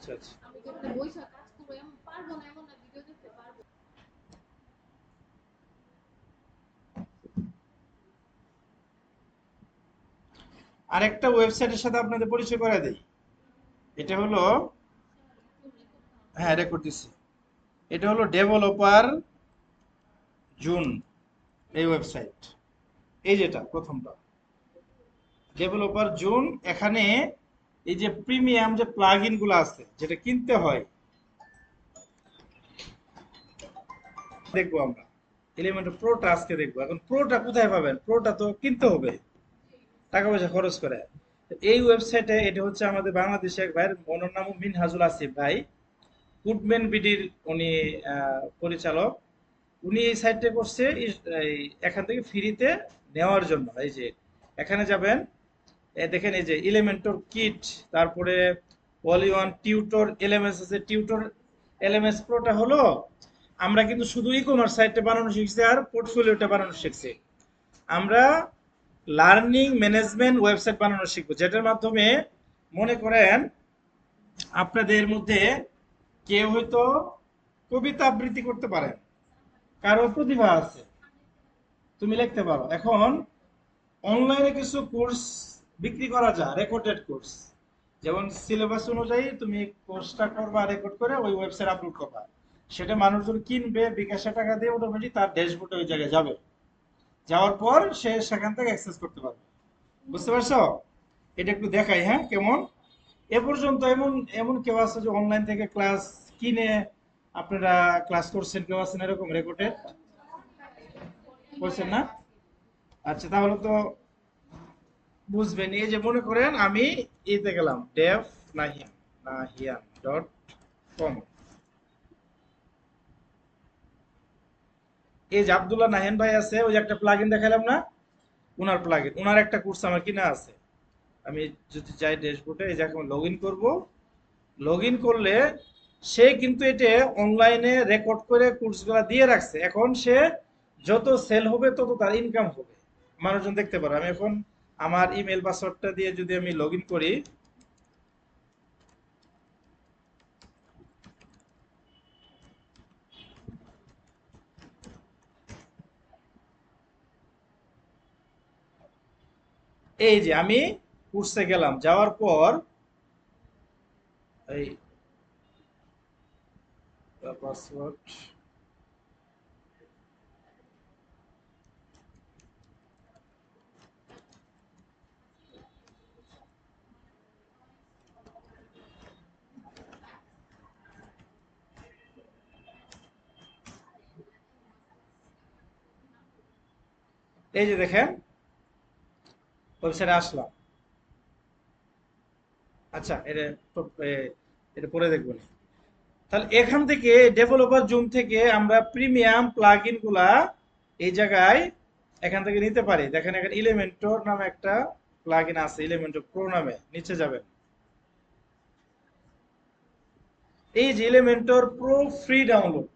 আচ্ছা আচ্ছা। আরেকটা ওয়েবসাইটের সাথে আপনাদের পরিচয় করে দেই। এটা হলো, হ্যাঁ রেকর্ড দিচ্ছি। এটা হলো ডেভেলপার জুন, এই ওয়েবসাইট। এই যেটা প্রথমটা ডেভেলপার জুন। এখানে এই যে প্রিমিয়াম যে প্লাগইন গুলো আছে যেটা কিনতে হয়, দেখবো আমরা এলিমেন্ট প্রোটা আজকে দেখবো। এখন প্রোটা কোথায় পাবেন? প্রোটা তো কিনতে হবে টাকা পয়সা খরচ করে। এই ওয়েবসাইটে, এটা হচ্ছে আমাদের বাংলাদেশে এক ভাইয়ের, ওনার নাম মিনহাজুল আসিফ ভাই, গুডম্যান বিডির উনি পরিচালক। উনি এই সাইটটা করছে এই এখান থেকে ফ্রিতে নেওয়ার জন্য। এই যে এখানে যাবেন, দেখেন এই যে এলিমেন্টর কিট, তারপরে all in one tutor LMS আছে। টিউটর এলএমএস প্রোটা হলো, আমরা কিন্তু শুধু ই কমার্স সাইটটা বানানো শিখছি আর পোর্টফোলিওটা বানানো শিখছি। আমরা লার্নিং ম্যানেজমেন্ট ওয়েবসাইট বানানো শিখবো, যেটার মাধ্যমে মনে করেন আপনাদের মধ্যে কেউ হয়তো কবিতা আবৃত্তি করতে পারেন, কারো প্রতিভা আছে, তুমি লিখতে পারো। এখন অনলাইনে কিছু কোর্স বিক্রি করা যায়, রেকর্ডেড কোর্স। যেমন সিলেবাস অনুযায়ী তুমি কোর্সটা করবা, রেকর্ড করে ওই ওয়েবসাইট আপলোড করবা, সেটা মানুষজন কিনবে, বিকাশে টাকা দিয়ে অটোমেটিক তার ড্যাশবোর্ডে ওই জায়গায় যাবে। যাওয়ার পর সে সেখান থেকে অ্যাক্সেস করতে পারবে। বুঝতে পারছো? এটা একটু দেখাই, হ্যাঁ কেমন। এ পর্যন্ত এমন এমন কেউ আছে যে অনলাইন থেকে ক্লাস কিনে আপনারা ক্লাস করছেন? কেউ আছেন এরকম রেকর্ডেড করছেন না? আচ্ছা, তাহলে তো বুঝবেন। এই যে মনে করেন আমি এতে গেলাম, ডেভ নাহিয়ান nahian.com। এই যে আব্দুল্লাহ নাহিয়ান ভাই আছে, ওই যে একটা প্লাগইন দেখালাম না, ওনার প্লাগইন, ওনার একটা কোর্স আমার কিনা আছে। আমি যদি যাই ড্যাশবোর্ডে, এই যে এখন লগ ইন করবো, লগ ইন করলে সে কিন্তু এটা অনলাইনে রেকর্ড করে কোর্সগুলো দিয়ে রাখছে। এখন সে যত সেল হবে তত তার ইনকাম হবে, মানুষজন দেখতে পারে। আমি এখন আমার ইমেল পাসওয়ার্ডটা দিয়ে যদি আমি লগ ইন করি, এই যে আমি কোর্সে গেলাম, যাওয়ার পর এই পাসওয়ার্ড, এই যে দেখেন ওয়েবসাইটে আসলাম। আচ্ছা, এটা এটা পরে দেখবো না। তাহলে এখান থেকে ডেভেলপার জুম থেকে আমরা প্রিমিয়াম প্লাগইন গুলা এই জায়গায় এখান থেকে নিতে পারি। দেখেন এখানে এলিমেন্টর নামে একটা প্লাগইন আছে, এলিমেন্টর প্রো নামে, নিচে যাবেন। এই যে এলিমেন্টর প্রো ফ্রি ডাউনলোড,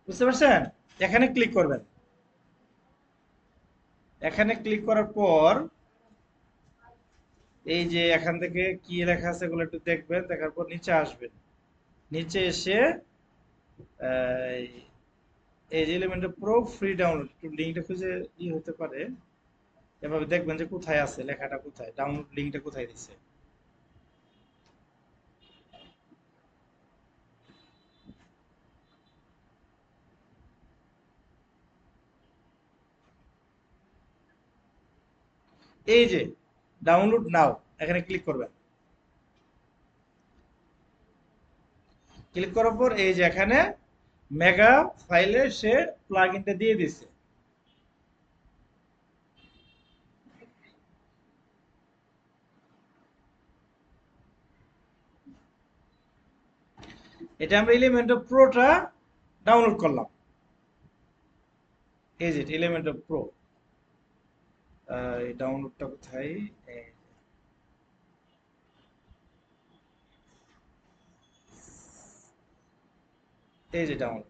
বুঝতে পারছেন? এখানে ক্লিক করবেন। এখানে ক্লিক করার পর এই যে এখান থেকে কি লেখা আছে এগুলো একটু দেখবেন, দেখার পর নিচে আসবেন। নিচে এসে আহ, এই যে এলিমেন্টর প্রো ফ্রি ডাউনলোড, একটু লিঙ্কটা খুঁজে হতে পারে, এভাবে দেখবেন যে কোথায় আছে লেখাটা, কোথায় ডাউনলোড লিঙ্কটা কোথায় দিছে। এই যে ডাউনলোড নাও, এখানে ক্লিক করবেন। ক্লিক করার পর এই যে এখানে মেগা ফাইলে সে প্লাগইনটা দিয়ে দিছে। এটা আমরা এলিমেন্টর প্রোটা ডাউনলোড করলাম। এই যে এলিমেন্টর প্রো, এই ডাউনলোডটা কোথায়? এই এই যে ডাউনলোড,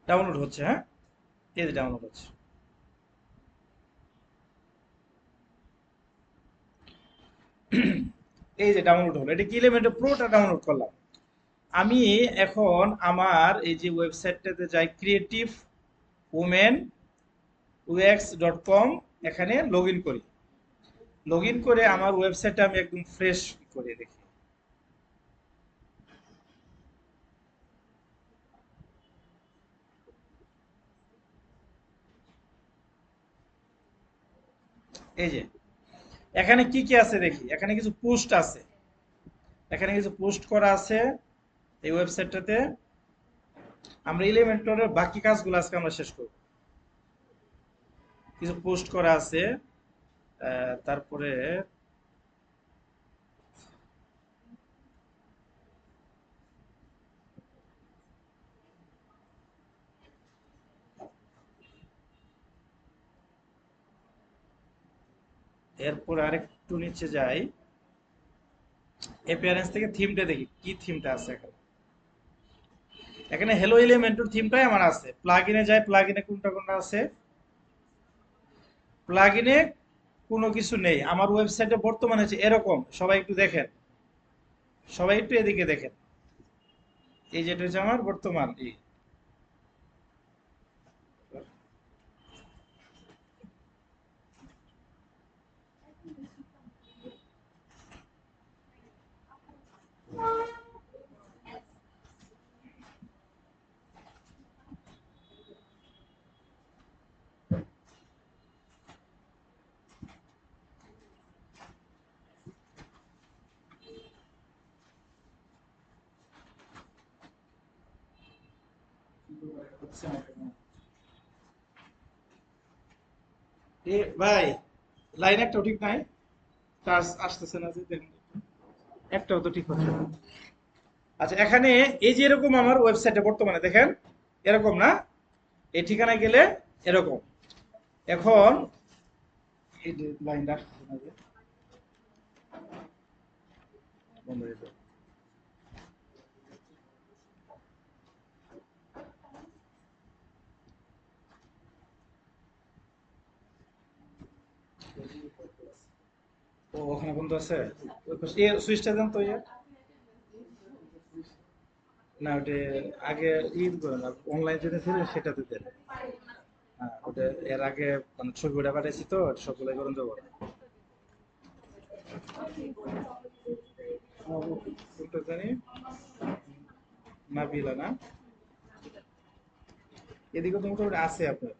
ডাউনলোড হচ্ছে, হ্যাঁ এই যে ডাউনলোড হচ্ছে। এই যে ডাউনলোড হলো, এটা কি এলিমেন্টর প্রোটা ডাউনলোড করলাম। আমি এখন আমার এই যে ওয়েবসাইটটাতে যাই, ক্রিয়েটিভ ওমেন UX.com, এখানে লগ ইন করি। লগ ইন করে আমার ওয়েবসাইটটা আমি একদম ফ্রেশ করে দেখি। এই যে এখানে কি কি আছে দেখি, এখানে কিছু পোস্ট আছে, এখানে কিছু পোস্ট করা আছে এই ওয়েবসাইটটাতে। আমরা এলিমেন্টরের বাকি কাজগুলো আজকে আমরা শেষ করব। কিছু পোস্ট করা আছে, তারপরে এরপর আরেকটু নিচে যাই, অ্যাপিয়ারেন্স থেকে থিমটা দেখি কি থিমটা আছে এখানে। এখানে হ্যালো এলিমেন্টর থিমটাই আমার আছে। প্লাগইনে যাই, প্লাগইনে কোনটা কোনটা আছে, প্লাগইনে কোনো কিছু নেই। আমার ওয়েবসাইটে বর্তমানে হচ্ছে এরকম, সবাই একটু দেখেন, সবাই একটু এদিকে দেখেন। এই যেটা হচ্ছে আমার বর্তমান এ ভাই, লাইন একটাও ঠিক নাই, চার্জ আসতেছে না যে, দেখুন একটাও তো ঠিক হচ্ছে না। আচ্ছা, এখানে এই যে এরকম আমার ওয়েবসাইটে বর্তমানে দেখেন, এরকম না, এই ঠিকানায় গেলে এরকম। এখন এই যে লাইনটা আসতেছে না যে, বন্ধ হয়ে যাবে। ও ওখানে বন্ধ আছে, ওই পাশে সুইচটা দেন তো ইয়ে। না ওটা আগে করে না, অনলাইন যেটা ছিল সেটাতে দেন। হ্যাঁ ওটা এর আগে মানে ছবি ওটা পাঠাইছি তো, সবগুলো করুন দেবো। কোনটা জানি, নাবিলা না, এদিকে তো মোটামুটি আছে আপনার।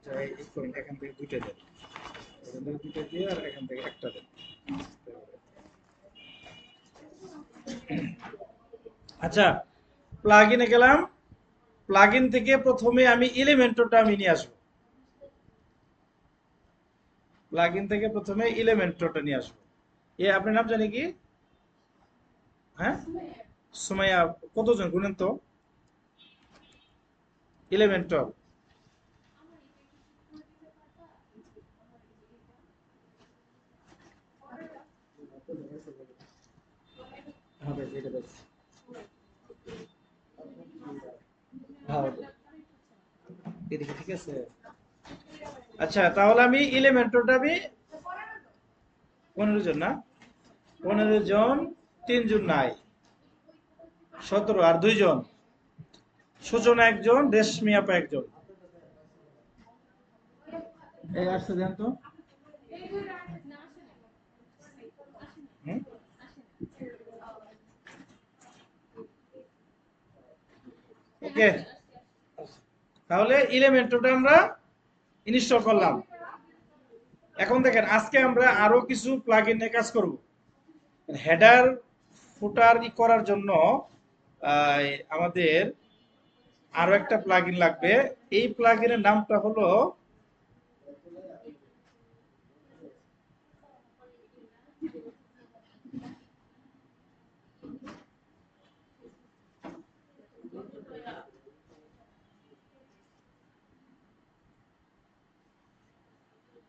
আচ্ছা, এই করুন, এখান থেকে দুইটা দেন, এখান থেকে দুইটা দিয়ে আর এখান থেকে একটা দেন। আচ্ছা, প্লাগইনে গেলাম, প্লাগইন থেকে প্রথমে আমি এলিমেন্টরটা আমি নিয়ে আসবো। প্লাগইন থেকে প্রথমে এলিমেন্টরটা নিয়ে আসবো। আপনার নাম জানি কি? হ্যাঁ, সুমাইয়া। কতজন গুনেন তো এলিমেন্টর? হবে এটা বেশ। হ্যাঁ, এদিকে ঠিক আছে। আচ্ছা, তাহলে আমি এলিমেন্টরটা আমি 15 জন না, 15 জন, 3 জন নাই, 17 আর 2 জন, সুজন একজন, রেশমি আপা একজন। এই আসছে দেন তো। হুম? ওকে, তাহলে এলিমেন্টরটা আমরা ইনস্টল করলাম। এখন দেখেন, আজকে আমরা আরো কিছু প্লাগইন নিয়ে কাজ করব। হেডার ফুটার করার জন্য আমাদের আরো একটা প্লাগইন লাগবে। এই প্লাগইনের নামটা হলো,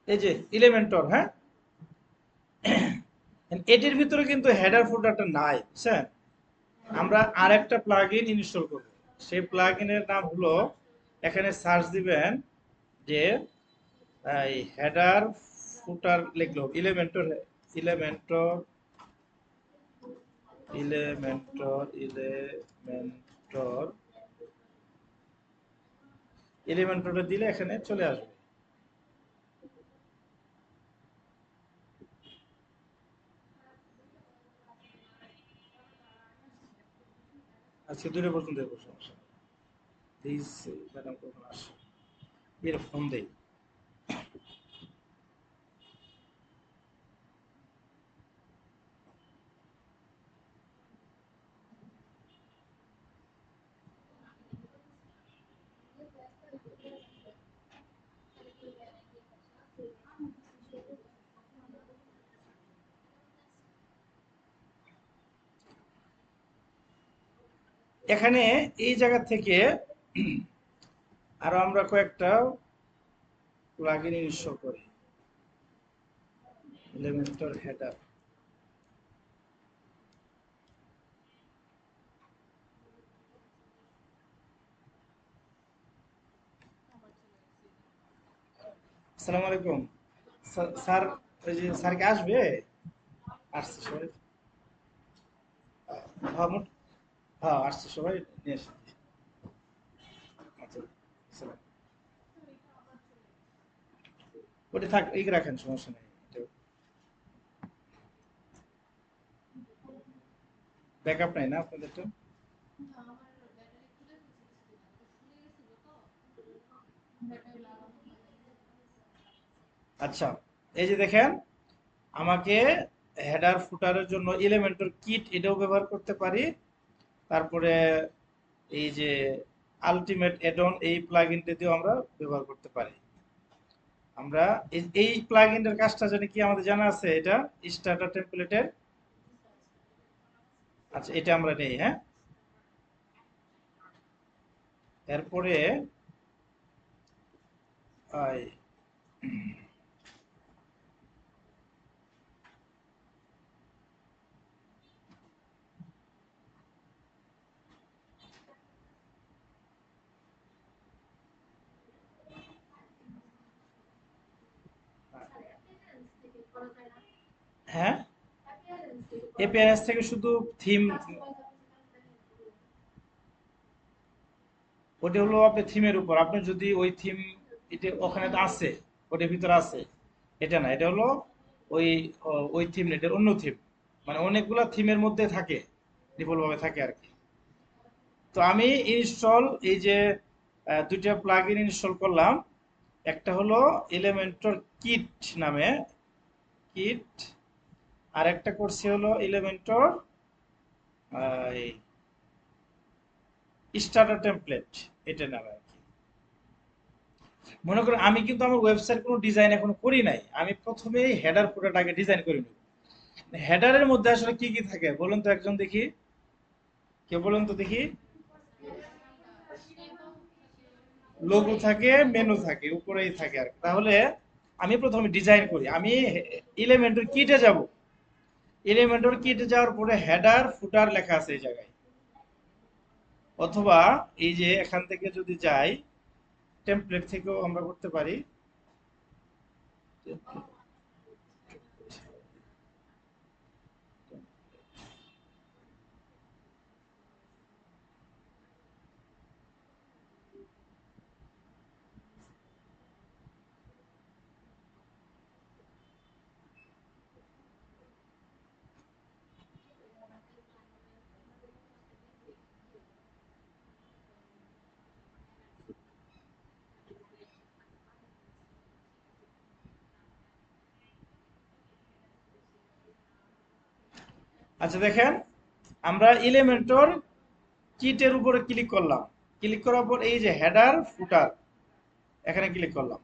এই যে এলিমেন্টর। হ্যাঁ, এটির ভিতরে কিন্তু হেডার ফুটারটা নাই, বুঝছেন? আমরা আরেকটা প্লাগইন ইনস্টল করব। সেই প্লাগইনের নাম হলো, এখানে সার্চ দিবেন যে এই হেডার ফুটার লিখলো এলিমেন্টর এলিমেন্টর এলিমেন্টর এলিমেন্টরটা দিলে এখানে চলে আসবে। আজকে 2টা পর্যন্ত দেবো, সমস্যা নেই। প্লিজ ম্যাডাম কখন আসে, এর ফোন দেই। এখানে এই জায়গা থেকে আরো আমরা কয়েকটা প্লাগইন ইনস্টল করি। এলিমেন্টর হেডার, আসসালামু আলাইকুম স্যার। ওই যে স্যার কি আসবে? আসছে সবাই? হ্যাঁ হ্যাঁ আসছে সবাই, নিয়ে এসে। আচ্ছা, আসসালাম। ওটা থাক, এই রাখেন, সমস্যা নেই। ব্যাকআপ নাই না আপনাদের তো? আচ্ছা, এই যে দেখেন, আমাকে হেডার ফুটারের জন্য এলিমেন্টর কিট এটাও ব্যবহার করতে পারি। তারপরে এই যে আলটিমেট অ্যাডন এই প্লাগইনটা দিয়েও আমরা ব্যবহার করতে পারি। আমরা এই প্লাগইনটার কাজটা জানি কি, আমাদের জানা আছে এটা স্টার্টার টেমপ্লেটের। আচ্ছা, এটা আমরা নেই, হ্যাঁ। এরপরে আই, হ্যাঁ, এপিআরএস থেকে শুধু থিম, ওটা হলো আপনার থিমের উপর। আপনি যদি ওই থিম, এটা ওখানে তো আছে, ওটার ভিতরে আছে, এটা না, এটা হলো ওই ওই থিম না, এটা অন্য থিম। মানে অনেকগুলা থিমের মধ্যে থাকে, ডিফল্ট ভাবে থাকে আর কি। তো আমি ইনস্টল এই যে 2টা প্লাগইন ইনস্টল করলাম। একটা হলো এলিমেন্টর কিট নামে, কিট। আর একটা করছি হলো এলিমেন্টর স্টার্টার টেমপ্লেট, এটা নামে আর কি। মনে করেন আমি কিন্তু আমার ওয়েবসাইট কোনো ডিজাইন এখনো করি নাই, আমি প্রথমেই হেডার ফুটারটাকে ডিজাইন করে নিব। হেডারের মধ্যে আসলে কি কি থাকে বলুন তো একজন দেখি, কে বলুন তো দেখি। লোগো থাকে, মেনু থাকে, উপরেই থাকে আর কি। তাহলে আমি প্রথমে ডিজাইন করি, আমি এলিমেন্টর কিটে যাব। এলিমেন্টর কিটে যাওয়ার পরে হেডার ফুটার লেখা আছে এই জায়গায়। অথবা এই যে এখান থেকে যদি যাই, টেমপ্লেট থেকেও আমরা করতে পারি। আচ্ছা দেখেন, আমরা এলিমেন্টর কিটের উপরে ক্লিক করলাম। ক্লিক করার পর এই যে হেডার ফুটার, এখানে ক্লিক করলাম।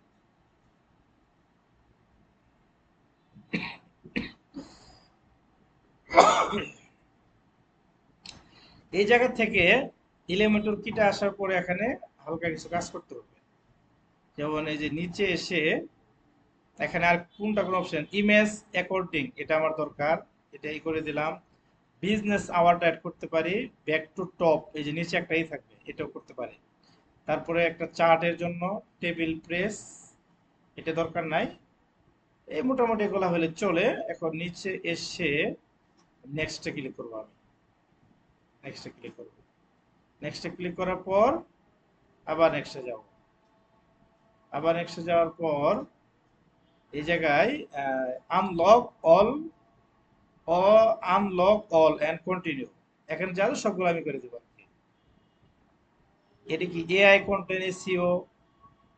এই জায়গা থেকে এলিমেন্টর কিটে আসার পরে এখানে হালকা কিছু কাজ করতে হবে। যেমন এই যে নিচে এসে এখানে আর কোনটা কোন অপশন, ইমেজ অ্যাকর্ডিং, এটা আমার দরকার, এটাই করে দিলাম। বিজনেস আওয়ারটা অ্যাড করতে পারি। ব্যাক টু টপ, এই যে নিচে একটাই থাকবে, এটাও করতে পারি। তারপরে একটা চার্টের জন্য টেবিল প্রেস, এটা দরকার নাই। এই মোটামুটি এগুলা হলে চলে। এখন নিচে এসে নেক্সটে ক্লিক করবো আমি। নেক্সটে ক্লিক করব। নেক্সটে ক্লিক করার পর আবার নেক্সটে যাব। আবার নেক্সটে যাওয়ার পর এই জায়গায় আনলক অল ও আনলক অল এন্ড কন্টিনিউ, এখানে যা আছে সবগুলো আমি করে দেবো। এটা কি AI content SEO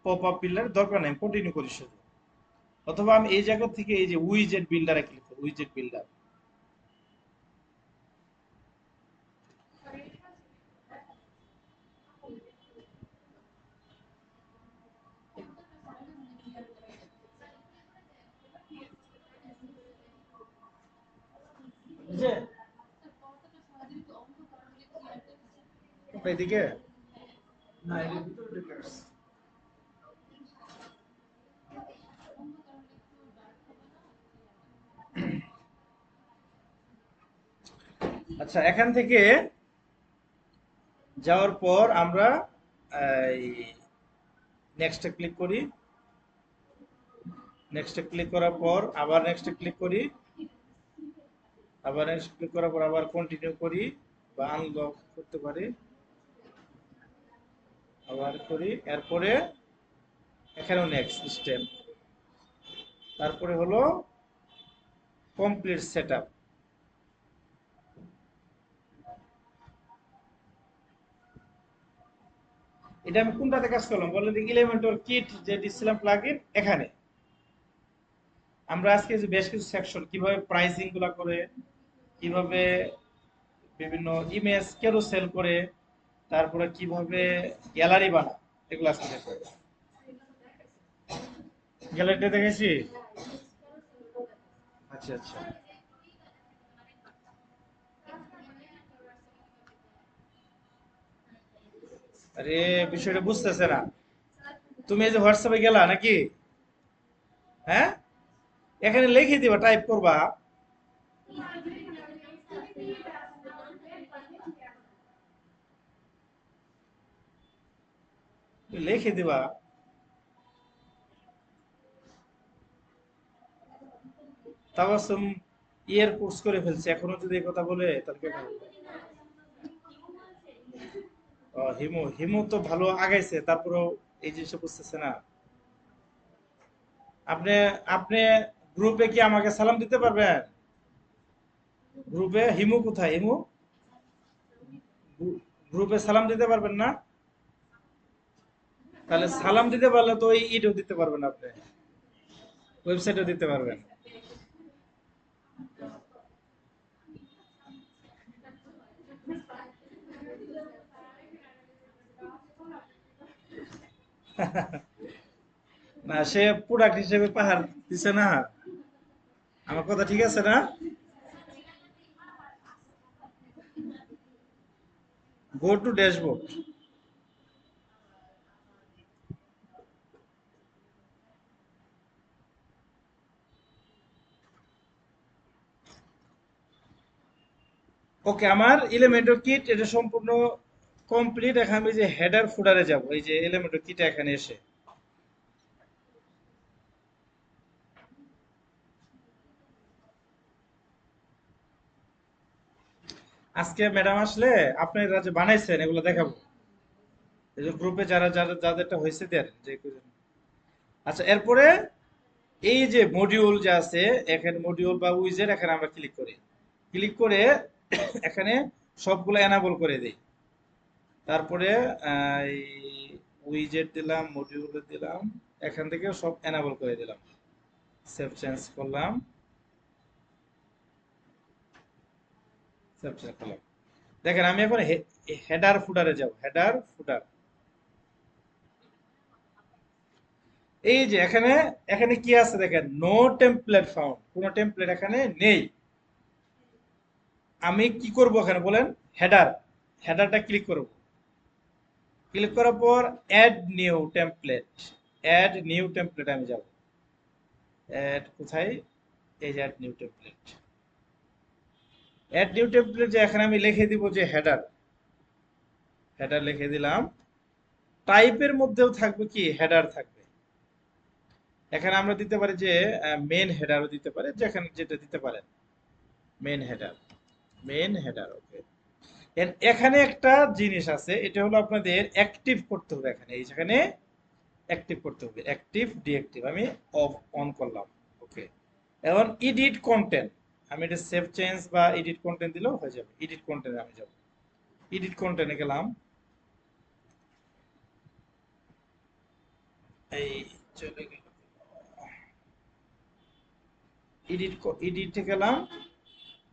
pop up builder দরকার নেই, কন্টিনিউ করি শুধু। অথবা আমি এই জায়গা থেকে এই যে উইজেট বিল্ডারে ক্লিক করব, উইজেট বিল্ডার। এদিকে না, এর ভিতরে ঢুকে আসছে। আচ্ছা, এখান থেকে যাওয়ার পর আমরা নেক্সটে ক্লিক করি। নেক্সটে ক্লিক করার পর আবার নেক্সটে ক্লিক করি। আবার নেক্সট ক্লিক করার পর আবার কন্টিনিউ করি বা আনলক করতে পারি, আবার করি। এরপরে এখানেও নেক্সট স্টেপ। তারপরে হলো কমপ্লিট সেটআপ। এটা আমি কোনটাতে কাজ করলাম বলেন? এলিমেন্টর কিট যে দিছিলাম প্লাগইন, এখানে আমরা আজকে যে বেশ কিছু সেকশন, কিভাবে প্রাইসিং গুলা করে, কিভাবে বিভিন্ন ইমেজ ক্যারোসেল করে, তারপরে কিভাবে গ্যালারি বানা, এগুলো আজকে দেখবো। গ্যালারিটা দেখেছি। আচ্ছা আচ্ছা। আরে বিষয়টা বুঝতেছে না। তুমি এই যে হোয়াটসঅ্যাপে গেলা নাকি? হ্যাঁ, এখানে লিখে দিবা, টাইপ করবা, লিখে দিবা তাবাসসুম ইয়ের কোর্স করে ফেলছে, এখনো যদি এই কথা বলে তাহলে কেমন হবে? হিমু হিমু তো ভালো আগাইছে, তারপরেও এই জিনিসটা বুঝতেছে না। আপনি আপনি গ্রুপে কি আমাকে সালাম দিতে পারবেন? গ্রুপে হিমু কোথায়? হিমু গ্রুপে সালাম দিতে পারবেন না? তাহলে সালাম দিতে পারলে তো ওই ইটও দিতে পারবেন, আপনি ওয়েবসাইটও দিতে পারবেন। না, সে প্রোডাক্ট হিসেবে পাহাড় দিছে না। আমার কথা ঠিক আছে না? Go to dashboard. ওকে, আমার এলিমেন্টর কিট এটা সম্পূর্ণ কমপ্লিট। এখন আমি যে হেডার ফুডারে যাব, এই যে এলিমেন্টর কিট এখানে এসে আজকে ম্যাডাম আসলে আপনারা যে বানাইছেন এগুলো দেখাবো, এই যে গ্রুপে যারা যারা যাদেরটা হয়েছে দেন যে। আচ্ছা, এরপরে এই যে মডিউল যা আছে, এখানে মডিউল বা উইজের এখানে আমরা ক্লিক করি। ক্লিক করে এখানে সবগুলো এনাবল করে দেই। তারপরে উইজেট দিলাম, মডিউল দিলাম, এখান থেকে সব এনাবল করে দিলাম। সেভ চেঞ্জ করলাম, সেভ চেঞ্জ করলাম। দেখেন আমি এখন হেডার ফুটারে যাব, হেডার ফুটার। এই যে এখানে এখানে কি আছে দেখেন, নো টেমপ্লেট ফাউন্ড, কোনো টেমপ্লেট এখানে নেই। আমি কি করব এখানে বলেন? হেডার, হেডারটা ক্লিক করব। ক্লিক করার পর add new template, add new template আমি যাব। অ্যাড কোথায়? এই যে add new template. Add new template যে এখানে আমি লিখে দিব যে হেডার, হেডার লিখে দিলাম। টাইপের মধ্যেও থাকবে কি হেডার থাকবে। এখানে আমরা দিতে পারি যে মেন হেডারও দিতে পারে, যেখানে যেটা দিতে পারেন। মেন হেডার, মেন হেডার, ওকে। এখানে একটা জিনিস আছে, এটা হলো আপনাদের অ্যাক্টিভ করতে হবে। এখানে এই যেখানে অ্যাক্টিভ করতে হবে, অ্যাক্টিভ ডিঅ্যাক্টিভ আমি অফ অন করলাম, ওকে। এখন এডিট কন্টেন্ট, আমি এটা সেভ চেঞ্জ বা এডিট কন্টেন্ট দিলেও হয়ে যাবে। এডিট কন্টেন্টে আমি যাব, এডিট কন্টেন্টে গেলাম, এই চলে গেল, এডিটে গেলাম,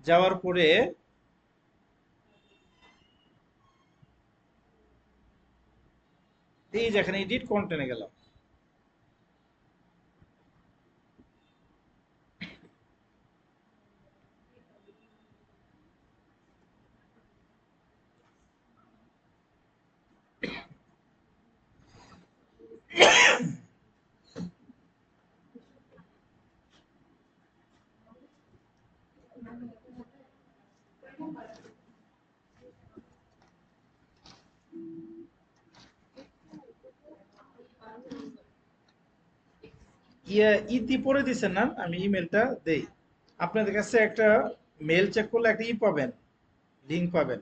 যাওয়ার পরে এই যেখানে এডিট কন্টেন্টে গেলাম, ইতি পরে দিচ্ছেন না, আমি ইমেলটা দেই আপনাদের কাছে। একটা মেল চেক করলে একটা পাবেন, লিঙ্ক পাবেন।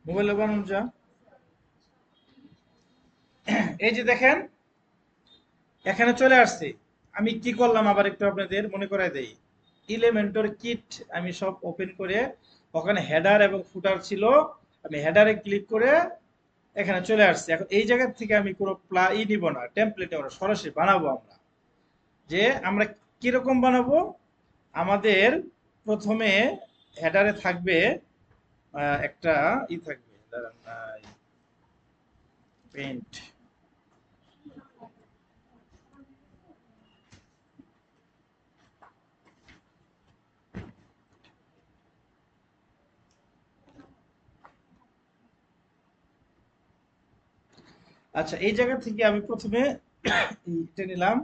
মোবাইলে বানানো যা, এই যে দেখেন এখানে চলে আসছে। আমি কি করলাম আবার একটু আপনাদের মনে করাই দেই। ইলেমেন্টর কিট আমি সব ওপেন করে, ওখানে হেডার এবং ফুটার ছিল, আমি হেডারে ক্লিক করে এখানে চলে আসছে। এখন এই জায়গা থেকে আমি কোনো নিব না, টেমপ্লেট নেব না, সরাসরি বানাবো আমরা। যে আমরা কিরকম বানাবো, আমাদের প্রথমে হেডারে থাকবে একটা থাকবে, পেন্ট। আচ্ছা, এই জায়গা থেকে আমি প্রথমে এটা নিলাম,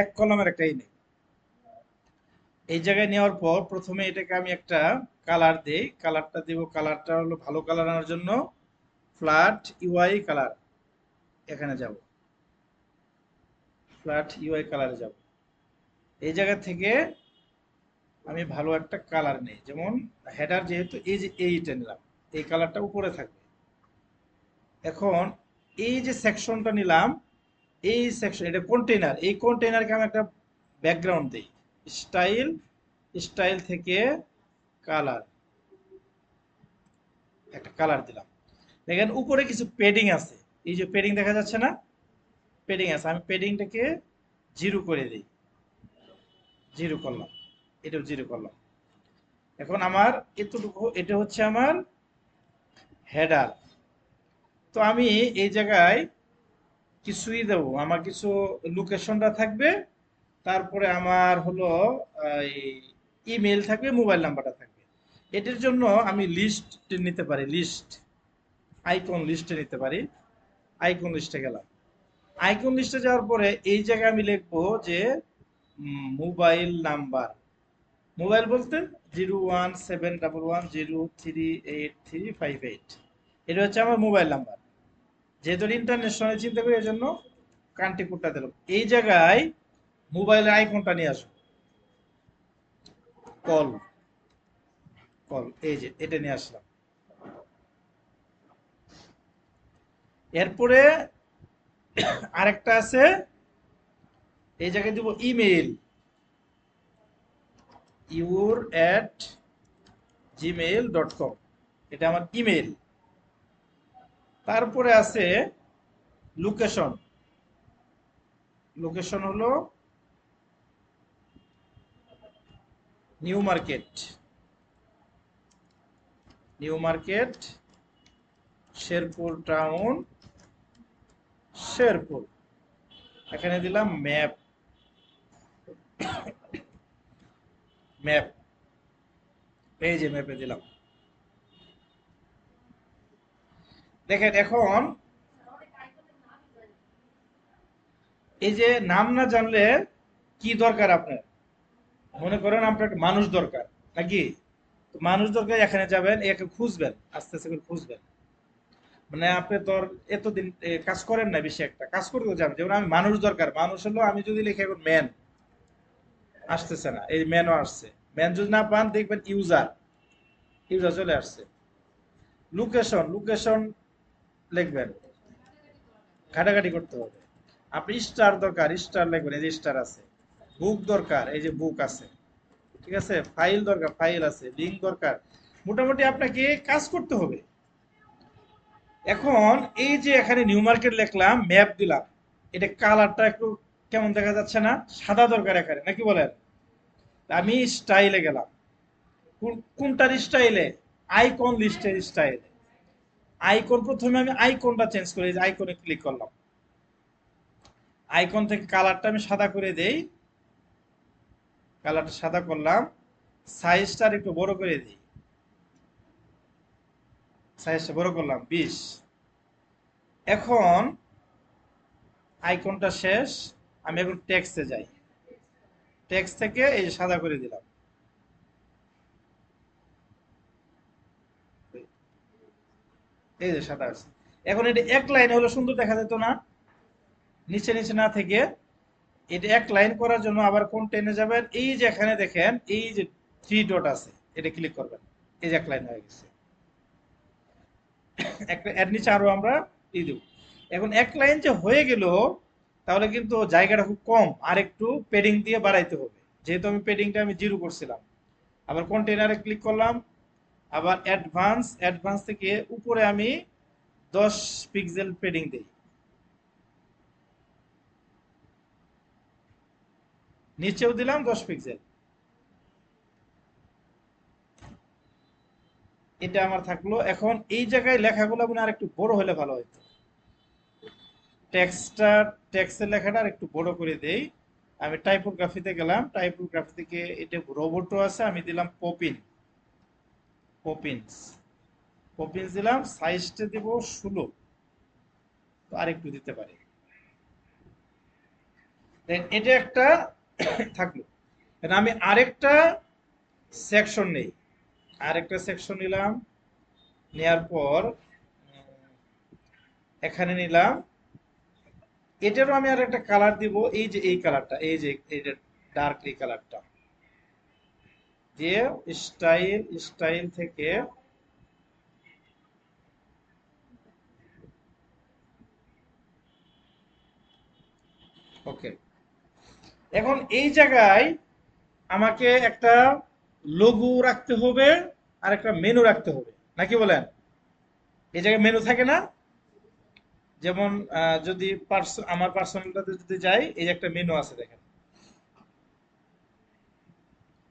এক কলমের একটা নেই। এই জায়গায় নেওয়ার পর প্রথমে এটাকে আমি একটা কালার দেই, কালারটা দেব, কালারটা হলো ভালো কালার আনার জন্য ফ্ল্যাট ইউআই কালার, এখানে যাব, ফ্ল্যাট ইউআই কালারে যাব। এই জায়গা থেকে আমি ভালো একটা কালার নেই, যেমন হেডার যেহেতু এই যে এইটা নিলাম, এই কালারটা উপরে থাকবে। এখন এই যে সেকশনটা নিলাম, এই সেকশন, এটা কন্টেইনার, এই কন্টেইনারকে আমি একটা ব্যাকগ্রাউন্ড দিই, স্টাইল, স্টাইল থেকে কালার, একটা কালার দিলাম। দেখেন উপরে কিছু পেডিং আছে, এই যে পেডিং দেখা যাচ্ছে না, পেডিং আছে, আমি পেডিংটাকে জিরো করে দিই, জিরো করলাম, এটাও জিরো করলাম। এখন আমার এতটুকু, এটা হচ্ছে আমার হেডার। তো আমি এই জায়গায় কিছুই দেবো, আমার কিছু লোকেশনটা থাকবে, তারপরে আমার হলো ইমেল থাকবে, মোবাইল নাম্বারটা থাকবে। এটার জন্য আমি লিস্ট নিতে পারি, লিস্ট, আইকন লিস্টে নিতে পারি। আইকন লিস্টে গেলাম, আইকন লিস্টে যাওয়ার পরে এই জায়গায় আমি লিখবো যে মোবাইল নাম্বার, মোবাইল বলতে 01711038358, এটা হচ্ছে আমার মোবাইল নাম্বার। যেহেতু ইন্টারন্যাশনাল চিন্তা করি এই জন্য কান্ট্রি কোডটা দিলাম। এই জায়গায় মোবাইলের আইকনটা নিয়ে আসবো, কল, কল, এই যে এটা নিয়ে আসলাম। এরপরে আরেকটা আছে, এই জায়গায় দিব ইমেল, your@gmail.com, এটা আমার ইমেল। তারপরে আছে লোকেশন, লোকেশন হলো new market, new market, Sherpur town, Sherpur. এখানে দিলাম ম্যাপ, ম্যাপ। এই যে ম্যাপে দিলাম। দেখেন এখন এই যে নাম না জানলে কি দরকার আপনার, মনে করেন আপনার একটা মানুষ দরকার নাকি, তো মানুষ দরকার, এখানে যাবেন, একে খুঁজবেন, আস্তে আস্তে করে খুঁজবেন। মানে আপনি তো আর এতদিন কাজ করেন না, বেশি একটা কাজ করতে যাবেন, যেমন আমি মানুষ দরকার, মানুষ হলো আমি যদি লিখে এখন ম্যান, আসতেছে না, এই ম্যানও আসছে। ম্যান যদি না পান দেখবেন ইউজার, ইউজার চলে আসছে। লোকেশন, লোকেশন লিখবেন, ঘাটাঘাটি করতে হবে। আপনি স্টার দরকার, স্টার লিখবেন, এই যে স্টার আছে। বুক দরকার, এই যে বুক আছে। ঠিক আছে, ফাইল দরকার, ফাইল আছে। লিঙ্ক দরকার। মোটামুটি আপনাকে কাজ করতে হবে। এখন এই যে এখানে নিউ মার্কেট লিখলাম, ম্যাপ দিলাম, এটা কালারটা একটু কেমন দেখা যাচ্ছে না? সাদা দরকার এখানে, নাকি বলেন? আমি স্টাইলে গেলাম, কোনটার স্টাইলে? আইকন লিস্টের স্টাইলে। আইকন, প্রথমে আমি আইকনটা চেঞ্জ করে আইকনে ক্লিক করলাম। আইকন থেকে কালারটা আমি সাদা করে দেই, কালারটা সাদা করলাম। সাইজটা একটু বড় করে দিই, সাইজটা বড় করলাম 20। এখন আইকনটা শেষ, আমি এখন টেক্সটে যাই। টেক্সট থেকে এই যে সাদা করে দিলাম, এই যে সাদা আছে। এখন এটা এক লাইনে হলো সুন্দর দেখা যেত না? নিচে নিচে না থেকে এটা এক লাইন করার জন্য আবার কোন টেনে যাবেন, এই যে এখানে দেখেন এই যে থ্রি ডট আছে, এটা ক্লিক করবেন। এই যে এক লাইন হয়ে গেছে। একটা এর নিচে আরো আমরা দিয়ে দেব। এখন এক লাইন যে হয়ে গেল, তাহলে কিন্তু জায়গাটা খুব কম, আর একটু পেডিং দিয়ে বাড়াইতে হবে। যেহেতু আমি পেডিংটা আমি 0 করছিলাম, আবার কন্টেনারে ক্লিক করলাম, আবার অ্যাডভান্স, অ্যাডভান্স থেকে উপরে আমি 10 পিক্সেল পেডিং দিই, নিচেও দিলাম 10 পিক্সেল। এটা আমার থাকলো। এখন এই জায়গায় লেখাগুলো মনে আর একটু বড় হলে ভালো হতো। টেক্সটটা, টেক্সটের লেখাটা আর একটু বড় করে দেই। আমি টাইপোগ্রাফিতে গেলাম, টাইপোগ্রাফি থেকে এটা রোবটও আছে, আমি দিলাম পপিন, পপিন্স, পপিন্স দিলাম। সাইজটা দিব 16, তো আরেকটু দিতে পারি। Then এটা একটা থাকলো। Then আমি আরেকটা সেকশন নেই, আরেকটা সেকশন নিলাম। নেয়ার পর এখানে নিলাম, এটারও আমি আর একটা কালার দিব, এই যে এই কালারটা, এই যে এটা ডার্ক এই কালারটা দিয়ে স্টাইল, স্টাইল থেকে ওকে। এখন এই জায়গায় আমাকে একটা লোগো রাখতে হবে, আর একটা মেনু রাখতে হবে, নাকি বলেন? এই জায়গায় মেনু থাকে না? যেমন যদি আমার পার্সোনালটাতে যদি যাই, এই যে একটা মেনু আছে দেখেন,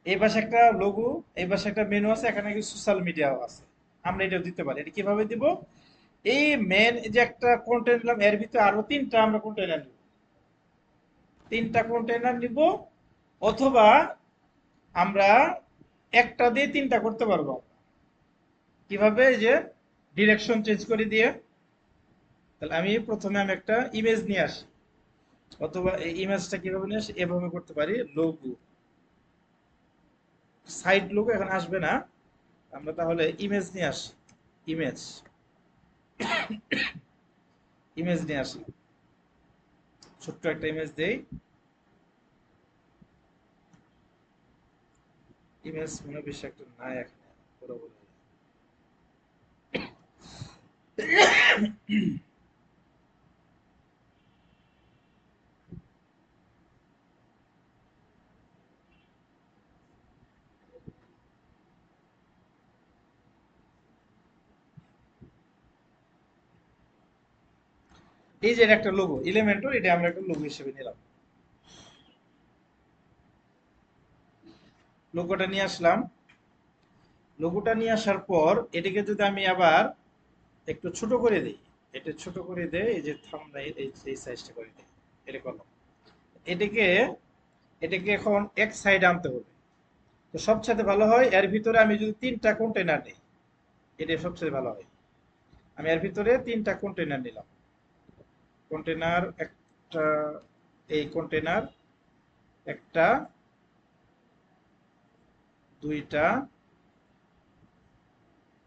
এই পাশে একটা লোগো, এই পাশে একটা মেনু আছে, এখানে কিছু সোশ্যাল মিডিয়াও আছে। আমরা এটা দিতে পারি। এটা কিভাবে দিব? এই মেন যে একটা কন্টেন্ট নিলাম, এর ভিতরে আরো তিনটা আমরা কন্টেনার নিব, তিনটা কন্টেনার নিব। অথবা আমরা একটা দিয়ে তিনটা করতে পারবো। কিভাবে? এই যে ডিরেকশন চেঞ্জ করে দিয়ে, তাহলে আমি প্রথমে আমি একটা ইমেজ নিয়ে আসি, অথবা এই ইমেজটা কিভাবে নিয়ে আসি, এভাবে করতে পারি। লোগো, সাইড লোগো এখন আসবে না, আমরা তাহলে ইমেজ নিয়ে আসি। ইমেজ, ইমেজ নিয়ে আসি, ছোট্ট একটা ইমেজ দেই। ইমেজ মনে হয় বেশি একটা নাই এখানে, বড় বড়। এই যে এটা একটা লোগো, এলিমেন্টর, এটা আমরা একটা লোগো হিসেবে নিলাম। লোগোটা নিয়ে আসলাম। লোগোটা নিয়ে আসার পর এটাকে যদি আমি আবার একটু ছোট করে দিই, এটা ছোট করে দেই, এই যে থাম্বনেইল, এই সাইজটা করে দিই, এটা করলাম। এটাকে, এটাকে এখন এক সাইড আনতে হবে। তো সবচেয়ে ভালো হয় এর ভিতরে আমি যদি 3টা কন্টেইনার নিই, এটা সবচেয়ে ভালো হয়। আমি এর ভিতরে 3টা কন্টেইনার নিলাম। কন্টেইনার একটা, এই কন্টেইনার একটা, দুইটা,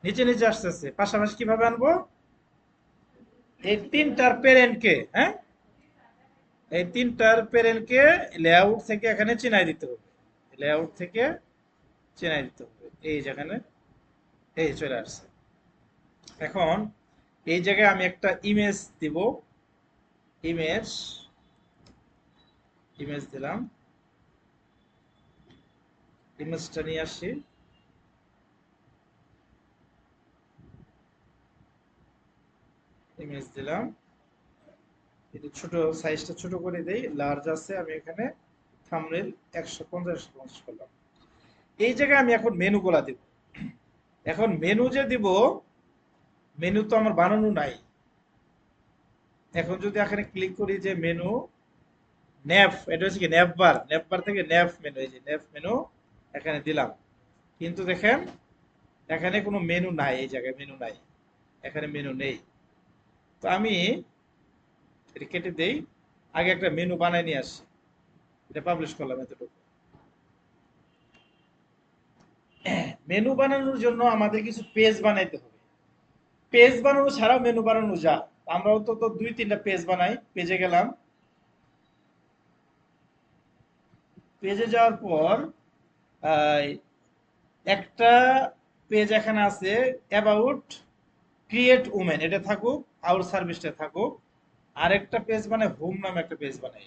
নিচে নিচে আসতেছে, পাশাপাশি কিভাবে আনবো? এই তিনটার প্যারেন্টকে, হ্যাঁ, এই তিনটার প্যারেন্টকে লেআউট থেকে এখানে চিনাই দিতে হবে। লেআউট থেকে চিনাই দিতে হবে, এই যেখানে, এই চলে আসছে। এখন এই জায়গায় আমি একটা ইমেজ দিব। ইমেজ, ইমেজ দিলাম। ইমেজটা নিয়ে আসি। ইমেজ দিলাম। এটা ছোট, সাইজটা ছোট করে দেই, লার্জ আছে, আমি এখানে থাম্বনেল 150 করলাম। এই জায়গায় আমি এখন মেনু গুলা দিব। এখন মেনু যে দিব, মেনু তো আমার বানানো নাই। এখন যদি এখানে ক্লিক করি যে মেনু, ন্যাপ, এটা হচ্ছে কি ন্যাপ বার, ন্যাপ বার থেকে ন্যাপ মেনু, এই যে ন্যাপ মেনু এখানে দিলাম। কিন্তু দেখেন এখানে কোনো মেনু নাই, এই জায়গায় মেনু নাই, এখানে মেনু নেই। তো আমি এটা কেটে দেই, আগে একটা মেনু বানাই নিয়ে আসি। এটা পাবলিশ করলাম এতটুকু। মেনু বানানোর জন্য আমাদের কিছু পেজ বানাইতে হবে। পেজ বানানো ছাড়াও মেনু বানানো যায়। আমরা অন্তত 2-3টা পেজ বানাই। পেজে গেলাম, পেজে যাওয়ার পর আহ, একটা পেজ এখানে আছে অ্যাবাউট ক্রিয়েট উমেন, এটা থাকুক, আউট সার্ভিসটা থাকুক। আরেকটা পেজ মানে হোম নামে একটা পেজ বানাই।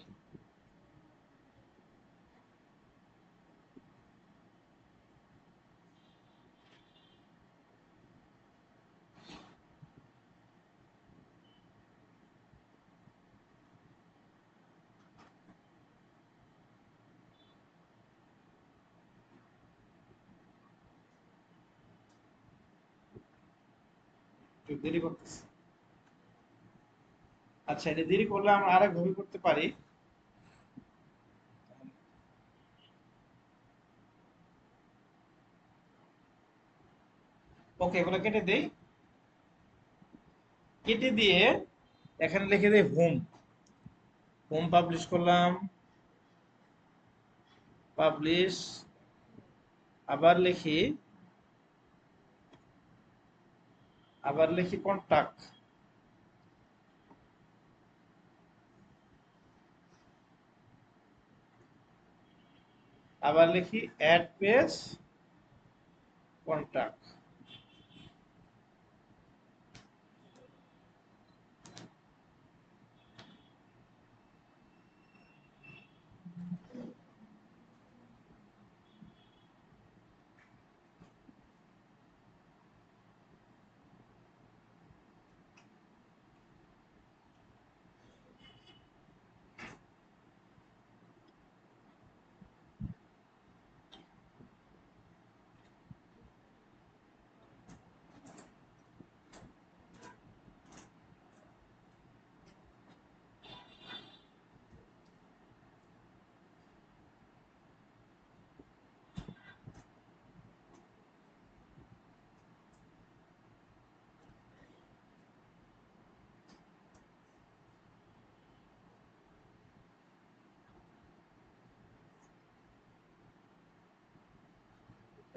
একটু দেরি করতেছি। আচ্ছা, এটা দেরি করলে আমরা আরেক ভাবে করতে পারি। ওকে, এগুলো কেটে দেই। কেটে দিয়ে এখানে লিখে দেই হোম। হোম পাবলিশ করলাম, পাবলিশ। আবার লিখি, আবার লিখি কন্টাক্ট। আবার লিখি অ্যাড পেজ কন্টাক্ট।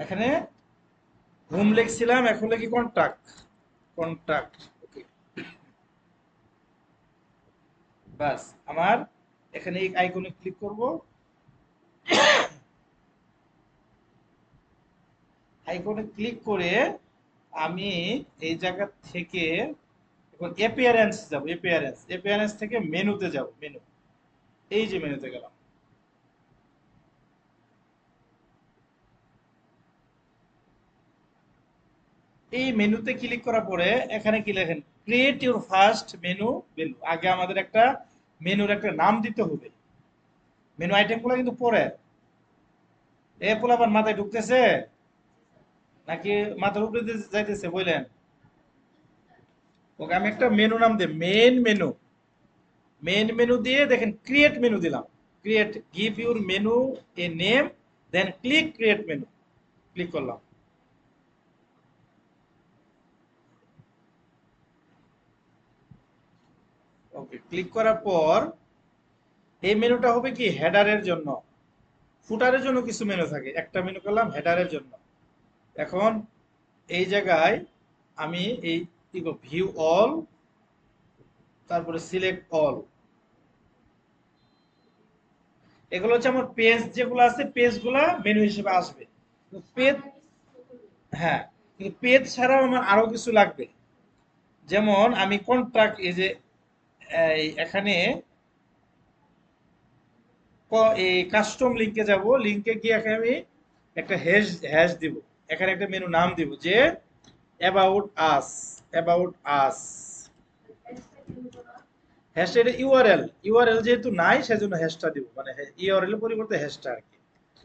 এখানে হোম লিখছিলাম, এখন লিখি কন্টাক্ট। কন্টাক্ট, ওকে। বাস, আমার এখানে এই আইকনে ক্লিক করব। আইকনে ক্লিক করে আমি এই জায়গা থেকে এখন অ্যাপিয়ারেন্স যাব। অ্যাপিয়ারেন্স, অ্যাপিয়ারেন্স থেকে মেনুতে যাব। মেনু, এই যে মেনুতে গেলাম। এই মেনুতে ক্লিক করার পরে এখানে কি লেখেন, create your first menu. Menu আগে আমাদের একটা মেনুর একটা নাম দিতে হবে। মেনু আইটেমগুলো কিন্তু পরে। এ পোলাপান মাথায় ঢুকতেছে নাকি মাথার উপরে দিয়ে যাইতেছে বললেন? ওকে, আমি একটা মেনু নাম দিই, মেন মেনু। মেন মেনু দিয়ে দেখেন ক্রিয়েট মেনু দিলাম। Create, give your menu a name then click create menu, click করলাম। ওকে, ক্লিক করার পর এই মেনুটা হবে কি হেডারের জন্য। ফুটারের জন্য কিছু মেনু থাকে, একটা মেনু করলাম হেডারের জন্য। এখন এই জায়গায় আমি এই ভিউ অল, তারপরে সিলেক্ট অল, এগুলো হচ্ছে আমার পেজ যেগুলো আছে, পেজগুলা মেনু হিসেবে আসবে। পেজ, হ্যাঁ, কিন্তু পেজ ছাড়াও আমার আরো কিছু লাগবে। যেমন আমি কন্ট্রাক্ট, এই যে এখানে এই কাস্টম লিংকে যাব, লিংকে গিয়ে এখানে আমি একটা হ্যাশ হ্যাশ দিব, এখানে একটা মেনু নাম দিব যে অ্যাবাউট আস, অ্যাবাউট আস। হ্যাশটা এটা ইউআরএল, ইউআরএল যেহেতু নাই সেজন্য হ্যাশটা দিব, মানে ইউআরএল এর পরিবর্তে হ্যাশটা আর কি,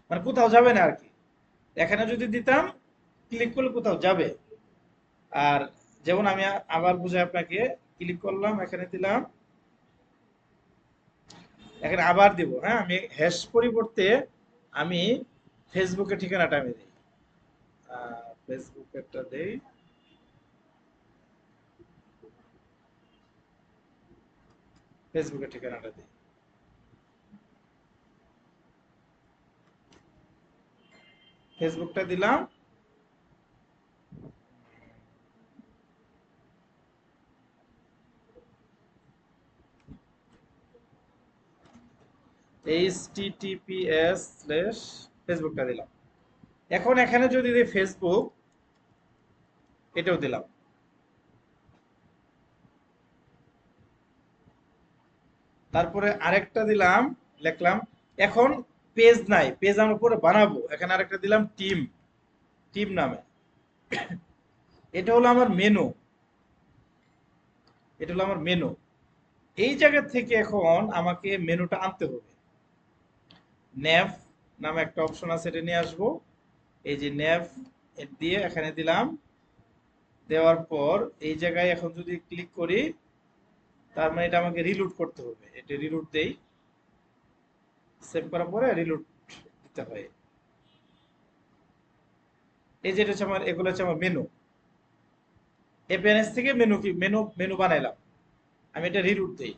মানে কোথাও যাবে না আর কি। এখানে যদি দিতাম ক্লিক করলে কোথাও যাবে। আর যেমন আমি আবার বুঝাই আপনাকে, ক্লিক করলাম, এখানে দিলাম, এখানে আবার দিব। হ্যাঁ, আমি হ্যাশ পরিবর্তে আমি ফেসবুকের ঠিকানাটা আমি দিই, ফেসবুকেরটা দেই, ফেসবুকের ঠিকানাটা দিই, ফেসবুকটা দিলাম। https/ফেসবুকটা দিলাম। এখন এখানে যদি দিই ফেসবুক, এটাও দিলাম। তারপরে আরেকটা দিলাম, লিখলাম। এখন পেজ নাই, পেজ আমরা পরে বানাবো, এখানে আরেকটা দিলাম টিম, টিম নামে। এটা হলো আমার মেনু, এটা হলো আমার মেনু। এই জায়গা থেকে এখন আমাকে মেনুটা আনতে হবে। ন্যাভ নামে একটা অপশন আছে, এটা নিয়ে আসবো। এই যে ন্যাভ দিয়ে এখানে দিলাম, দেওয়ার পর এই জায়গায় এখন যদি ক্লিক করি, তার মানে এটা আমাকে রিলোড করতে হবে। এটা রিলোড দেই, সেভ করার পরে রিলোড দিতে হয়। এই যেটা হচ্ছে আমার, এগুলো হচ্ছে আমার মেনু। এপিএনএস থেকে মেনু কি মেনু মেনু বানাইলাম, আমি এটা রিরুট দেই।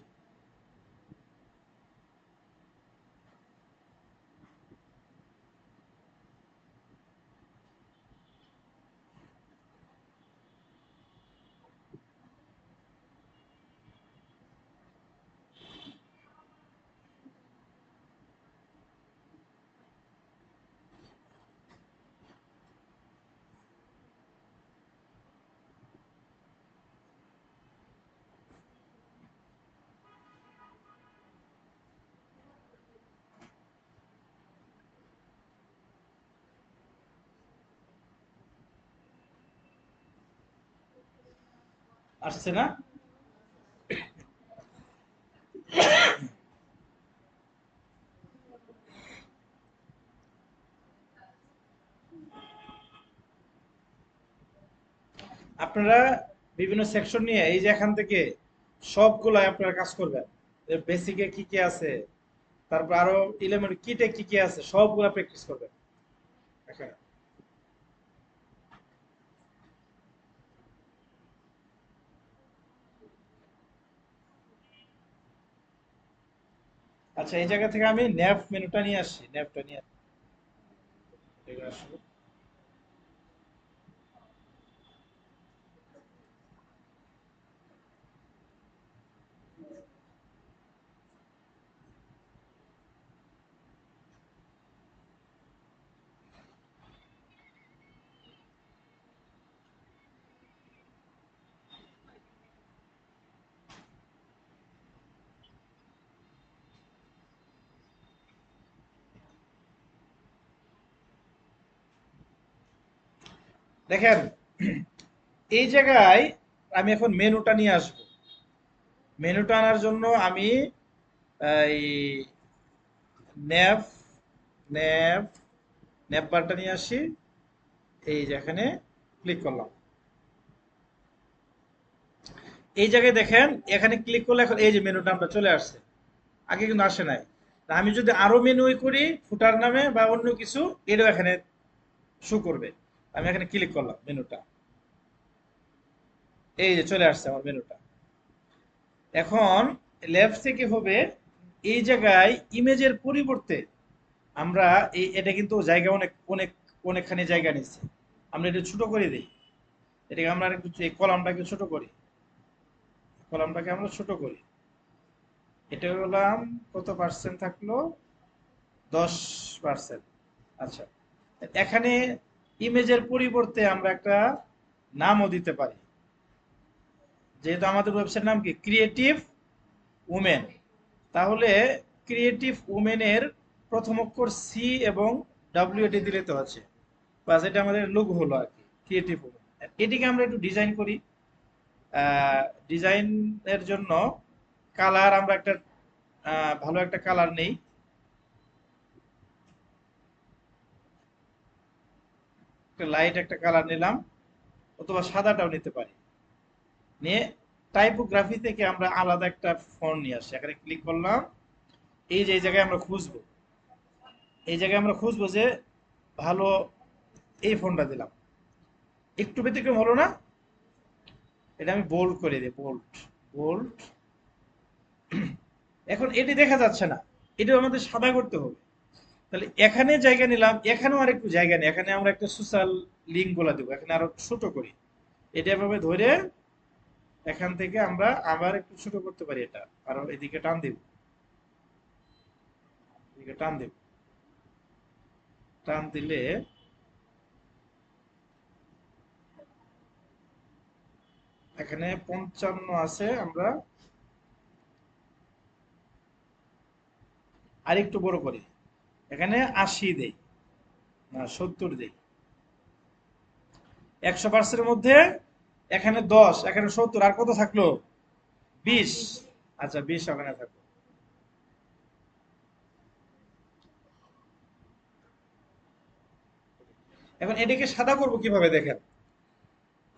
আসছে না? আপনারা বিভিন্ন সেকশন নিয়ে এই যে এখান থেকে সবগুলাই আপনারা কাজ করবেন। বেসিকে কি কি আছে, তারপর আরো এলিমেন্ট কিটে কি কি আছে, সবগুলা প্র্যাকটিস করবেন এখানে। আচ্ছা, এই জায়গা থেকে আমি ন্যাভ মেনুটা নিয়ে আসছি, ন্যাভটা নিয়ে আসবো। দেখেন, এই জায়গায় আমি এখন মেনুটা নিয়ে আসবো। মেনুটা আনার জন্য আমি এই ন্যাভ ন্যাভ ন্যাভ বারটা নিয়ে আসি, এই যে এখানে ক্লিক করলাম। এই জায়গায় দেখেন, এখানে ক্লিক করলে এখন এই যে মেনুটা আমরা চলে আসছে, আগে কিন্তু আসে নাই। আমি যদি আরো মেনু করি ফুটার নামে বা অন্য কিছু, এটাও এখানে শো করবে। আমি এখানে ক্লিক করলাম মেনুটা, এই যে চলে আসছে আমার মেনুটা। এখন লেফট থেকে হবে এই জায়গায় ইমেজের পরিবর্তে আমরা এটা কিন্তু জায়গা অনেক অনেক অনেকখানি জায়গা নিচ্ছে। আমরা এটা ছোট করে দিই, এটাকে আমরা একটু এই কলামটাকে ছোট করি, কলামটাকে আমরা ছোট করি। এটা হলাম কত পার্সেন্ট থাকলো, 10%। আচ্ছা, এখানে ইমেজের পরিবর্তে আমরা একটা নামও দিতে পারি, যেহেতু আমাদের ওয়েবসাইট নাম কি ক্রিয়েটিভ উমেন, তাহলে ক্রিয়েটিভ উমেনের প্রথম অক্ষর সি এবং ডাব্লিউ এটি দিলে তো আছে, বাস এটা আমাদের লোগো হলো আর কি, ক্রিয়েটিভ উমেন। এটিকে আমরা একটু ডিজাইন করি। ডিজাইনের জন্য কালার আমরা একটা ভালো একটা কালার নেই, একটা লাইট একটা কালার নিলাম, অথবা সাদাটাও নিতে পারি। নিয়ে টাইপোগ্রাফি থেকে আমরা আলাদা একটা ফন্ট নিয়ে আসি, এখানে ক্লিক করলাম। এই যে এই জায়গায় আমরা খুঁজবো, এই জায়গায় আমরা খুঁজবো যে ভালো এই ফন্টটা দিলাম, একটু ব্যতিক্রম হলো না? এটা আমি বোল্ড করে দিই, বোল্ড, বোল্ড। এখন এটি দেখা যাচ্ছে না, এটাও আমাদের সাদা করতে হবে। তাহলে এখানে জায়গা নিলাম, এখানেও আর একটু জায়গা নেই, এখানে আমরা একটা সোশ্যাল লিঙ্ক বলে দেবো, এখানে আরো ছোট করি। এটা এভাবে ধরে এখান থেকে আমরা আবার একটু ছোট করতে পারি, এটা আরো এদিকে টান দেব, এদিকে টান দেব, টান দিলে এখানে 55 আছে, আমরা আরেকটু বড় করি, এখানে 80 দেই, না 70 দেই। 100% মধ্যে এখানে 10, এখানে 70, আর কত থাকলো? 20। আচ্ছা 20 ওখানে থাকলো। এখন এটাকে সাদা করব কিভাবে দেখেন,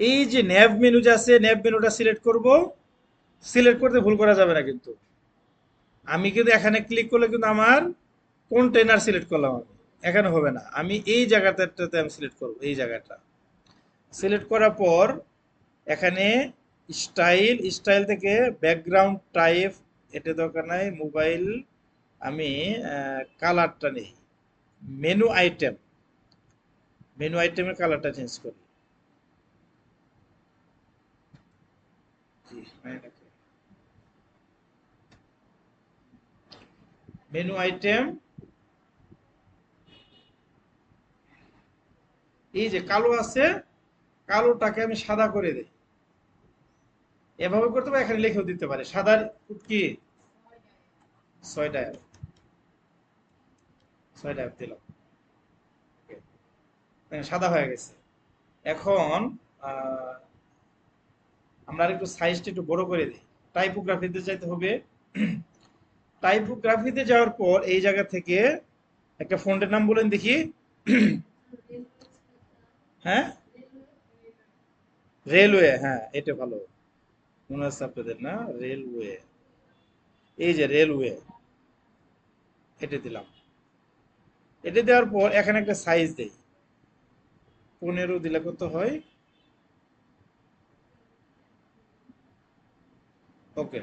এই যে ন্যাভ মেনু যে আছে, ন্যাভ মেনুটা সিলেক্ট করব। সিলেক্ট করতে ভুল করা যাবে না কিন্তু, আমি কিন্তু এখানে ক্লিক করলে কিন্তু আমার কন্টেনার সিলেক্ট করলাম, আমি এখানে হবে না, আমি এই জায়গাটাতে আমি সিলেক্ট করব, এই জায়গাটা সিলেক্ট করার পর এখানে স্টাইল, স্টাইল থেকে ব্যাকগ্রাউন্ড টাইপ, এটা দরকার নাই, মোবাইল, আমি কালারটা নেই, মেনু আইটেম, মেনু আইটেমের কালারটা চেঞ্জ করি। জি, মেনু আইটেম, এই যে কালো আছে, কালোটাকে আমি সাদা করে দিই। এভাবে করতে পারি, এখানে লিখেও দিতে পারে সাদার কি 6টা, 6টা দিলাম, সাদা হয়ে গেছে। এখন আহ, আমরা আরেকটু সাইজটা একটু বড় করে দিই, টাইপোগ্রাফিতে যাইতে হবে। টাইপোগ্রাফিতে যাওয়ার পর এই জায়গা থেকে একটা ফন্টের নাম বলেন দেখি। হ্যাঁ, রেলওয়ে, হ্যাঁ এটা ভালো মনে হচ্ছে আপনাদের, না রেলওয়ে, এই যে রেলওয়ে, এটা দিলাম। এটা দেওয়ার পর এখানে একটা সাইজ দেই, 15 দিলে কত হয়, ওকে,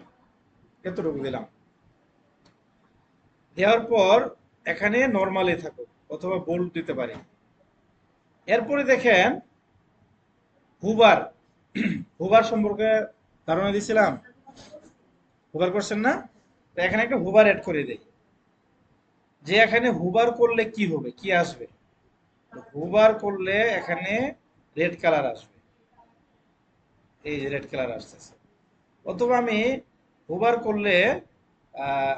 এতটুকু দিলাম। দেওয়ার পর এখানে নর্মালি থাকো, অথবা বোল্ড দিতে পারি। এরপরে দেখেন হুবার, হুবার সম্পর্কে ধারণা দিয়েছিলাম, হুবার করছেন না? তো এখানে একটা হুবার অ্যাড করে দেই, যে এখানে হুবার করলে কি হবে, কি আসবে। হুবার করলে এখানে রেড কালার আসবে, এই যে রেড কালার আসতেছে। অথবা আমি হুবার করলে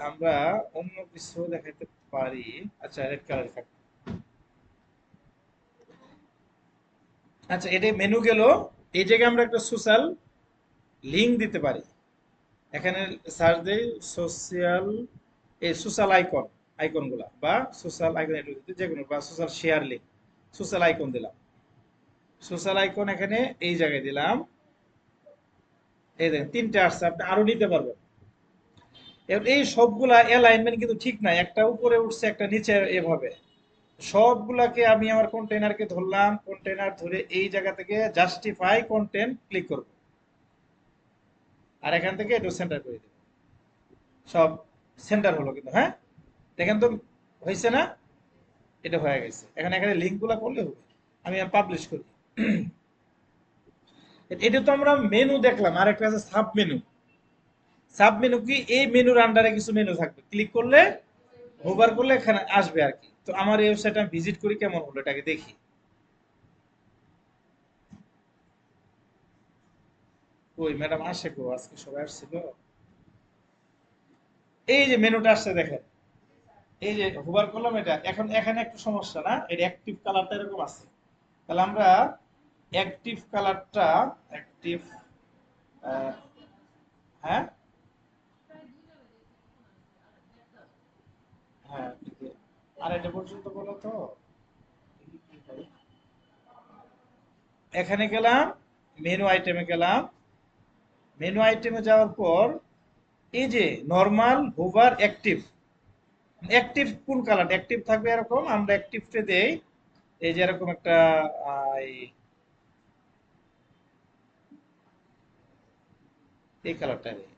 আমরা অন্য কিছু দেখাতে পারি। আচ্ছা রেড কালার থাকবে। আচ্ছা এটা মেনু গেল, এই জায়গায় আমরা একটা সোশ্যাল লিঙ্ক দিতে পারি। এখানে সার্চ দেই সোশ্যাল, এই সোশ্যাল আইকন, আইকন গুলা বা সোশ্যাল আইকন একটু দিতে যে কোনো, বা social share link, social icon দিলাম, সোশ্যাল আইকন এখানে এই জায়গায় দিলাম। এই দেখেন 3টে আসছে, আপনি আরো নিতে পারবেন। এই সবগুলা অ্যালাইনমেন্ট কিন্তু ঠিক নাই, একটা উপরে উঠছে একটা নিচে, এভাবে সবগুলাকে আমি আমার কন্টেনারকে ধরলাম, কন্টেনার ধরে এই জায়গা থেকে জাস্টিফাই কন্টেন্ট ক্লিক করব, আর এখান থেকে এটা সেন্টার করে দেব। সব সেন্টার হলো কিন্তু, হ্যাঁ দেখেন তো হয়েছে না? এটা হয়ে গেছে। এখন এখানে লিঙ্ক গুলা করলে হবে। আমি পাবলিশ করি। এটা তো আমরা মেনু দেখলাম, আর একটা আছে সাব মেনু। সাব মেনু কি, এই মেনুর আন্ডারে কিছু মেনু থাকবে, ক্লিক করলে হোভার করলে এখানে আসবে আর কি। তো আমার এই ওয়েবসাইট আমি ভিজিট করি, কেমন হলো এটাকে দেখি। ওই ম্যাডাম আসে গো, আজকে সবাই আসছিল। এই যে মেনুটা আসছে দেখেন, এই যে হোভার করলাম, এটা এখন এখানে একটু সমস্যা না, এটা অ্যাক্টিভ কালারটা এরকম আছে। তাহলে আমরা অ্যাক্টিভ কালারটা, অ্যাক্টিভ, হ্যাঁ হ্যাঁ এই যে, আর এটা পর্যন্ত বলো তো। এখানে গেলাম, মেনু আইটেমে গেলাম, মেনু আইটেমে যাওয়ার পর এই যে নরমাল, হোভার, অ্যাক্টিভ। অ্যাক্টিভ কোন কালার অ্যাক্টিভ থাকবে এরকম, আমরা অ্যাক্টিভতে দেই এই যে এরকম একটা, এই কালারটা দেই,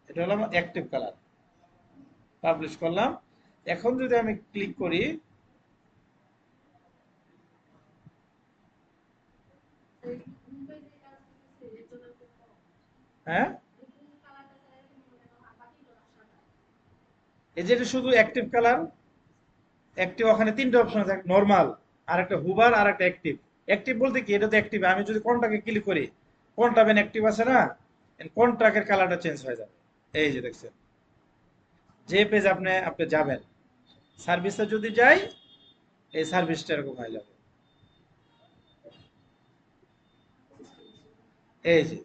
এটা হলো আমার অ্যাক্টিভ কালার। পাবলিশ করলাম। এখন যদি আমি ক্লিক করি, হ্যাঁ এই যে এটা শুধু অ্যাক্টিভ কালার, অ্যাক্টিভ, ওখানে তিনটা অপশন থাকে, নরমাল, আর একটা হুবার, আর একটা অ্যাক্টিভ। অ্যাক্টিভ বলতে কি, এটা তো অ্যাক্টিভ, আমি যদি কোনটাকে ক্লিক করি, কোনটা বেন অ্যাক্টিভ আছে না, কোনটাকের কালারটা চেঞ্জ হয়ে যাবে। এই যে দেখছেন, যে পেজ আপনি আপনি যাবেন, সার্ভিসে যদি যাই, এই সার্ভিসটা এরকম হয়ে যাবে। এই যে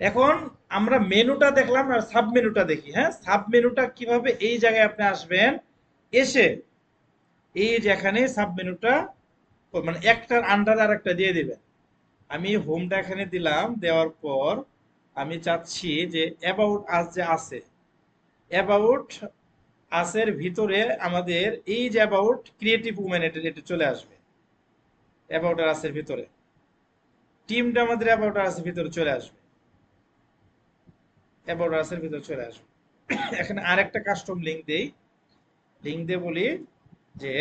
এখন আমরা মেনুটা দেখলাম, আর সাব মেনুটা দেখি। হ্যাঁ, সাব মেনুটা কিভাবে, এই জায়গায় আপনি আসবেন, এসে এই যে এখানে সাব মেনুটা, মানে একটার আন্ডার আর একটা দিয়ে দিবেন। আমি হোমটা এখানে দিলাম, দেওয়ার পর আমি চাচ্ছি যে অ্যাবাউট আস যে আছে, অ্যাবাউট আসের ভিতরে আমাদের এই যে অ্যাবাউট ক্রিয়েটিভ উমেন, এটা এটা চলে আসবে অ্যাবাউট আসের ভিতরে। টিমটা আমাদের অ্যাবাউট আসের ভিতরে চলে আসবে, অ্যাবাউট আসের ভিতরে চলে আসবে। এখানে আরেকটা কাস্টম লিংক দেই, লিংক দিয়ে বলি যে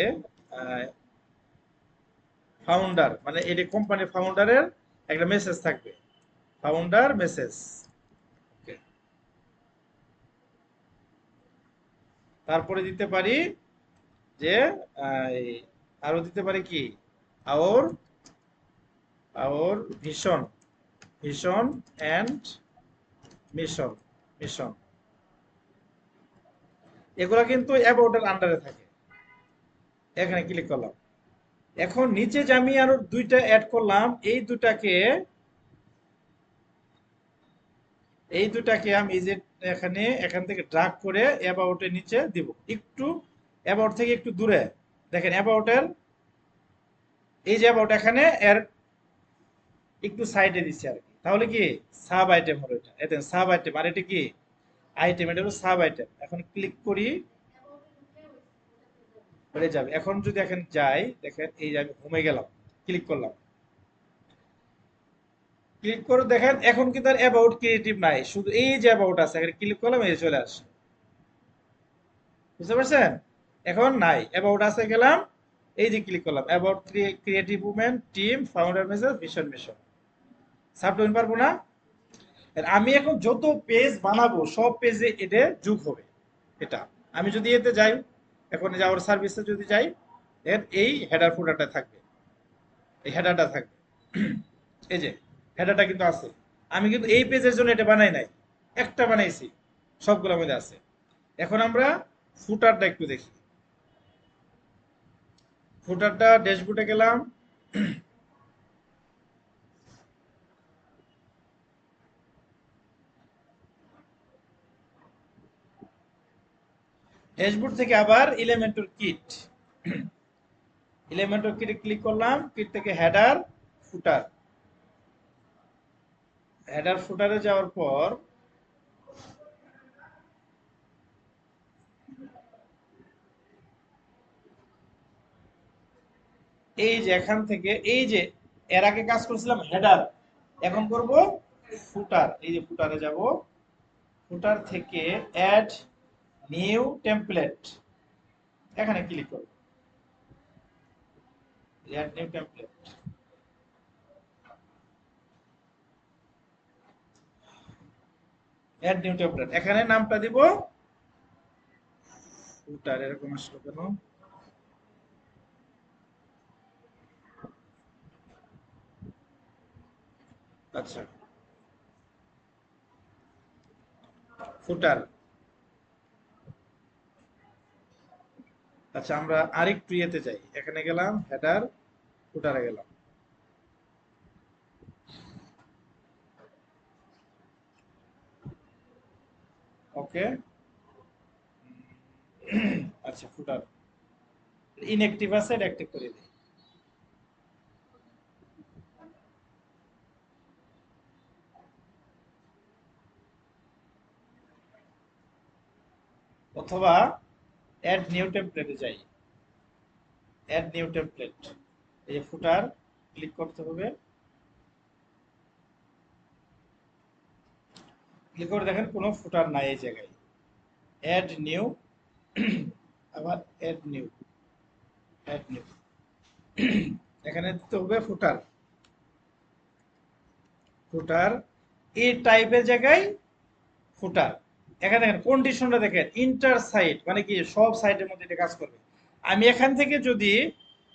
ফাউন্ডার, মানে এটা কোম্পানির ফাউন্ডারের একটা মেসেজ থাকবে, ফাউন্ডার মেসেজ। তারপরে দিতে পারি যে আরো দিতে পারি কি, our our vision, vision and mission, mission. এগুলো কিন্তু অ্যাবাউট এর আন্ডারে থাকে। এখানে ক্লিক করলাম। এখন নিচে যে আমি আরো দুইটা অ্যাড করলাম, এই দুটাকে আমি এই যে এখানে, এখান থেকে ড্রাগ করে অ্যাবাউট এর নিচে দিব, একটু অ্যাবাউট থেকে একটু দূরে। দেখেন অ্যাবাউট এর, এই যে অ্যাবাউট এখানে এর একটু সাইডে দিচ্ছি আর কি। তাহলে কি সাব আইটেম হলো এটা, এতে সাব আইটেম, আর এটা কি আইটেম, এটা হলো সাব আইটেম। এখন ক্লিক করি, হয়ে যাবে। এখন যদি এখানে যাই, দেখেন এই যে আমি হোমে গেলাম, ক্লিক করলাম, ক্লিক করে দেখেন এখন কিন্তু আর অ্যাবাউট ক্রিয়েটিভ নাই, শুধু এই যে অ্যাবাউট আছে, এখানে ক্লিক করলাম, এই যে চলে আসে। বুঝতে পারছেন? এখন নাই, অ্যাবাউট আছে গেলাম, এই যে ক্লিক করলাম, about creative women, team, founder message, mission, mission. Subdomain পারবো না? আর আমি এখন যত পেজ বানাবো সব পেজে এটা যোগ হবে। এটা আমি যদি এতে যাই, এখন যাওয়ার সার্ভিসে যদি যাই, এর এই হেডার ফুটারটা থাকবে, এই হেডারটা থাকবে। এই যে হেডারটা কিন্তু আছে, আমি কিন্তু এই পেজের জন্য এটা বানাই নাই, একটা বানাইছি, সবগুলোর মধ্যে আছে। এখন আমরা ফুটারটা একটু দেখি। ফুটারটা ড্যাশবোর্ডে গেলাম, ড্যাশবোর্ড থেকে আবার এলিমেন্টর কিট, এলিমেন্টর কিটে ক্লিক করলাম, কিট থেকে হেডার, ফুটার। হেডার ফুটারে যাওয়ার পর এই যে এখান থেকে এই যে এর আগে কাজ করছিলাম হেডার, এখন করব ফুটার। এই যে ফুটারে যাব, ফুটার থেকে অ্যাড নিউ টেমপ্লেট, এখানে ক্লিক করব, add new template. Add new template, এখানে নামটা দিব ফুটার। এরকম আসলো কেন? আচ্ছা, ফুটার। আচ্ছা, আমরা আরেকটু ইয়েতে যাই, এখানে গেলাম হেডার, ফুটারে গেলাম। ওকে। আচ্ছা, ফুটার ইনঅ্যাক্টিভ আছে, এটা অ্যাক্টিভ করে দিই। অথবা অ্যাড নিউ টেমপ্লেটে যাই, অ্যাড নিউ টেমপ্লেট, এই যে ফুটার ক্লিক করতে হবে। ক্লিক করে দেখেন কোনো ফুটার নাই এই জায়গায়। অ্যাড নিউ, আবার অ্যাড নিউ, অ্যাড নিউ, এখানে দিতে হবে ফুটার। ফুটার এই টাইপের জায়গায় ফুটার। এখানে দেখেন কন্ডিশনটা দেখেন, ইন্টার সাইট মানে কি সব সাইটের মধ্যে এটা কাজ করবে। আমি এখান থেকে যদি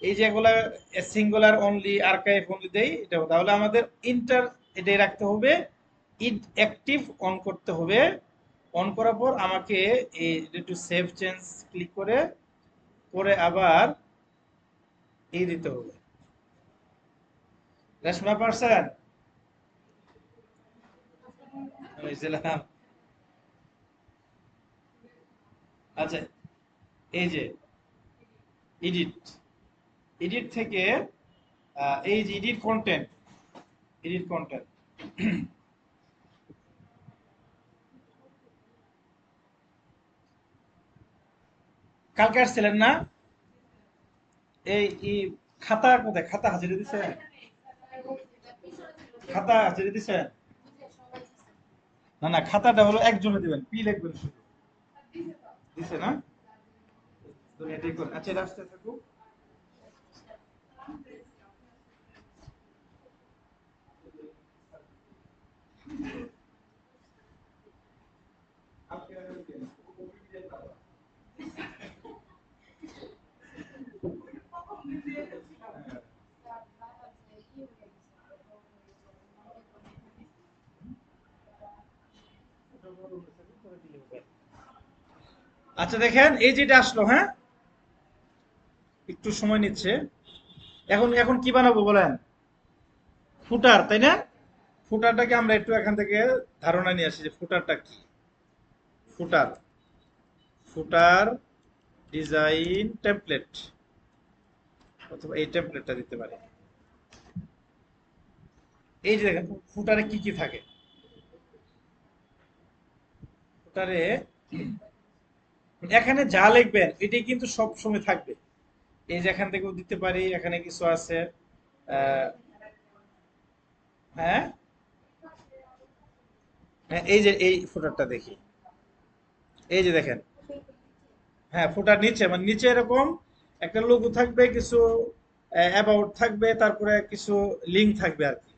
এই যেগুলা সিঙ্গুলার অনলি, আর্কাইভ অনলি দেই, এটা তাহলে আমাদের ইন্টার এটাই রাখতে হবে, ইট অ্যাক্টিভ অন করতে হবে। অন করার পর আমাকে এই একটু সেভ চেঞ্জ ক্লিক করে করে আবার এই দিতে হবে। রেশমা পারছেন? বুঝলাম। আচ্ছা, এই যে এডিট, এডিট থেকে এই যে এডিট কন্টেন্ট, এডিট কন্টেন্ট, কালকে আসছিলেন না? এই এই খাতা কোথায়? খাতা হাজিরা দিছেন? খাতা হাজিরা দিছেন? না না, খাতাটা হলো একজনে দিবেন, পি লিখবেন শুধু। দিছে না? তো এটাই করুন। আচ্ছা, এটা আসতে থাকুক। আচ্ছা, দেখেন এই যেটা আসলো, হ্যাঁ, একটু সময় নিচ্ছে। এখন এখন কি বানাবো বলেন? ফুটার, তাই না? ফুটারটাকে আমরা একটু এখান থেকে ধারণা নিয়ে আসি যে ফুটারটা কি। ফুটার, ফুটার ডিজাইন টেমপ্লেট, অথবা এই টেমপ্লেটটা দিতে পারি। এই যে দেখেন ফুটারে কি কি থাকে। ফুটারে এখানে যা লিখবেন এটাই কিন্তু সব সময় থাকবে। এই যে এখান থেকেও দিতে পারি, এখানে কিছু আছে। আহ, হ্যাঁ, হ্যাঁ, এই যে এই ফুটারটা দেখি, এই যে দেখেন, হ্যাঁ, ফুটার নিচে মানে নিচে এরকম একটা লোগো থাকবে, কিছু অ্যাবাউট থাকবে, তারপরে কিছু লিঙ্ক থাকবে আর কি।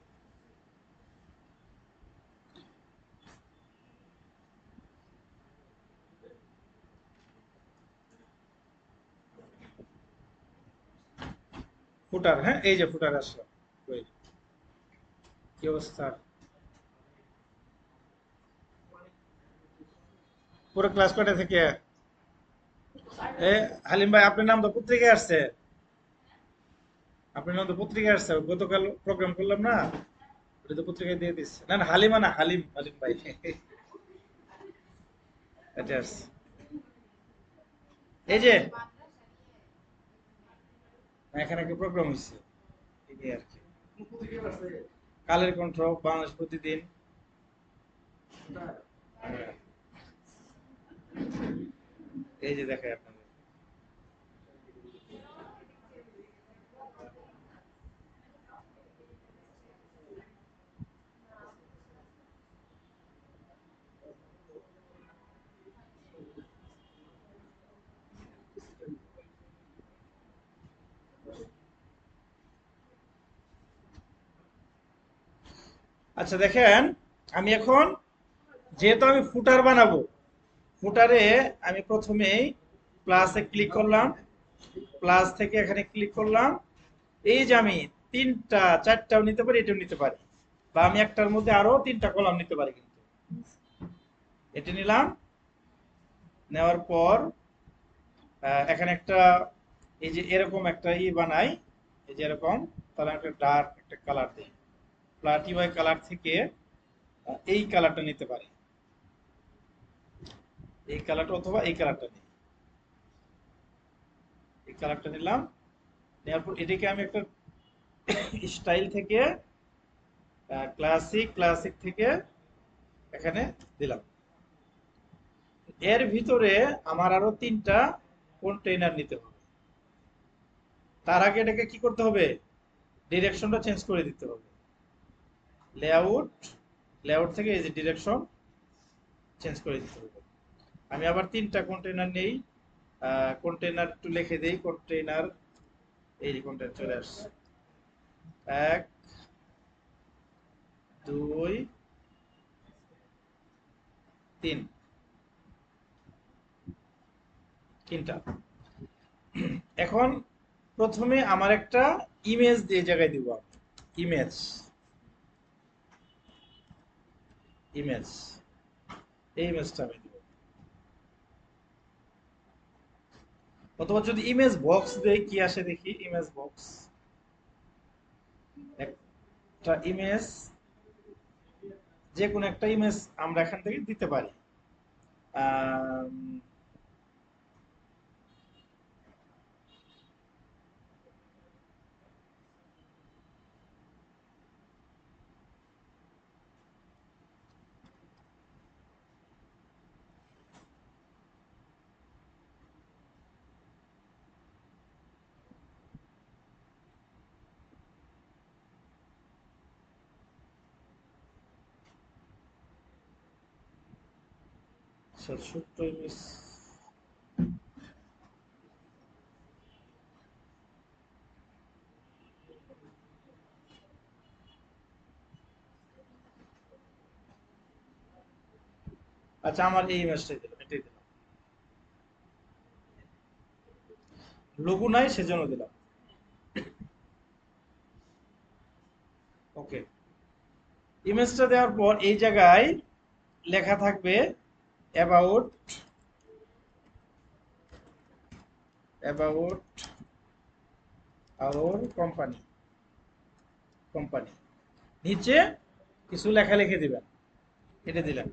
ফুটার, হ্যাঁ, এই যে ফুটার আসলো। ওই, কি অবস্থা? পুরো ক্লাস কয়টা থেকে? এ হালিম ভাই, আপনার নাম তো পত্রিকায় আসছে, আপনার নাম তো পত্রিকায় আসছে, গতকাল প্রোগ্রাম করলাম না, ওটা তো পত্রিকায় দিয়ে দিচ্ছে। না না, হালিমা না, হালিম, হালিম ভাই। এটা আসছে। এই যে এখানে একটা প্রোগ্রাম হচ্ছে, এই আর কি। কালের কণ্ঠ, বাংলাদেশ প্রতিদিন। হ্যাঁ, এই যে দেখায় আপনাদের। আচ্ছা দেখেন, আমি এখন যেহেতু আমি ফুটার বানাবো, ফুটারে আমি প্রথমেই প্লাসে ক্লিক করলাম, প্লাস থেকে এখানে ক্লিক করলাম। এই যে আমি তিনটা চারটাও নিতে পারি, এটাও নিতে পারি, বা আমি একটার মধ্যে আরো তিনটা কলাম নিতে পারি। কিন্তু এটা নিলাম, নেওয়ার পর এখানে একটা এই যে এরকম একটা বানাই, এই যে এরকম। তাহলে একটা ডার্ক একটা কালার দিই, প্লাটি ওয়াই কালার থেকে এই কালারটা নিতে পারি, এই কালারটা অথবা এই কালারটা নিই। এই কালারটা নিলাম, নেওয়ার পর এটাকে আমি একটা স্টাইল থেকে ক্লাসিক, ক্লাসিক থেকে এখানে দিলাম। এর ভিতরে আমার আরো তিনটা কন্টেইনার নিতে হবে। তার আগে এটাকে কি করতে হবে, ডিরেকশনটা চেঞ্জ করে দিতে হবে। লেআউট, লেআউট থেকে এই যে ডিরেকশন চেঞ্জ করে দিতে হবে। আমি আবার তিনটা কন্টেইনার নেই, কন্টেইনার একটু লিখে দেই, কন্টেইনার, এই যে কন্টেইনার চলে আসছে, 1 2 3, তিনটা। এখন প্রথমে আমার একটা ইমেজ এই জায়গায় দিব, ইমেজ, ইমেজ, এই ইমেজটা আমি দিব। অথবা যদি ইমেজ বক্স দেই কি আসে দেখি, ইমেজ বক্স, একটা ইমেজ, যে কোনো একটা ইমেজ আমরা এখান থেকে দিতে পারি। আম, ছোট্ট ইমেজ। আচ্ছা, আমার এই ইমেজটাই দিলাম, এটাই দিলাম, লোগো নাই সেজন্য দিলাম। ওকে, ইমেজটা দেওয়ার পর এই জায়গায় লেখা থাকবে about, about our company, company. নিচে কিছু লেখা লিখে দিবেন, এটা দিলাম।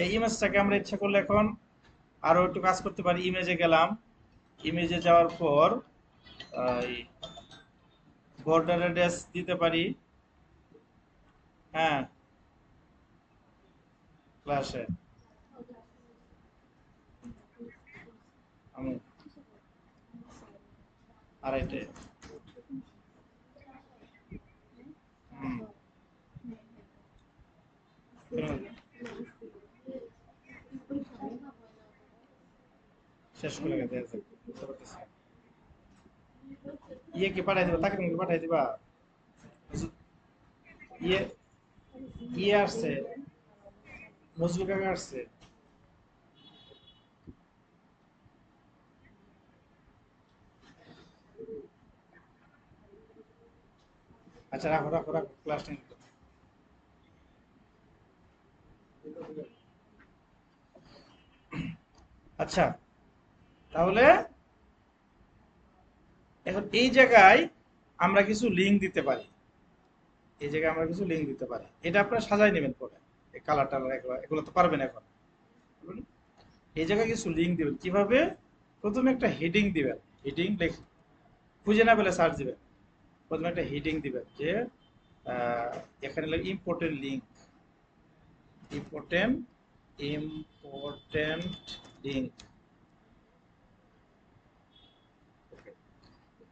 এই ইমেজটাকে আমরা ইচ্ছা করলে এখন আরো একটু কাজ করতে পারি। ইমেজে গেলাম, ইমেজে যাওয়ার পর বর্ডার রেডিয়াস দিতে পারি। হ্যাঁ, ক্লাসে আমি আড়াইটে। হুম, শেষ করে গেছে, বুঝতে পারতেছি। ইয়ে কি পাঠাই দিবা, তাকে তুমি পাঠাই দিবা? ইয়ে, ইয়ে আসছে, নজরুল কাকা আসছে। আচ্ছা, রাখো রাখো রাখো, ক্লাস টেন। আচ্ছা, তাহলে এখন এই জায়গায় আমরা কিছু লিঙ্ক দিতে পারি, এই জায়গায় আমরা কিছু লিঙ্ক দিতে পারি। এটা আপনারা সাজাই নেবেন পরে, এই কালার টালার এগুলো এগুলো তো পারবেন এখন। এই জায়গায় কিছু লিঙ্ক দিবেন কিভাবে, প্রথমে একটা হেডিং দিবেন, হেডিং খুঁজে না পেলে সার্চ দিবেন। প্রথমে একটা হেডিং দিবেন যে এখানে important link, important, important link.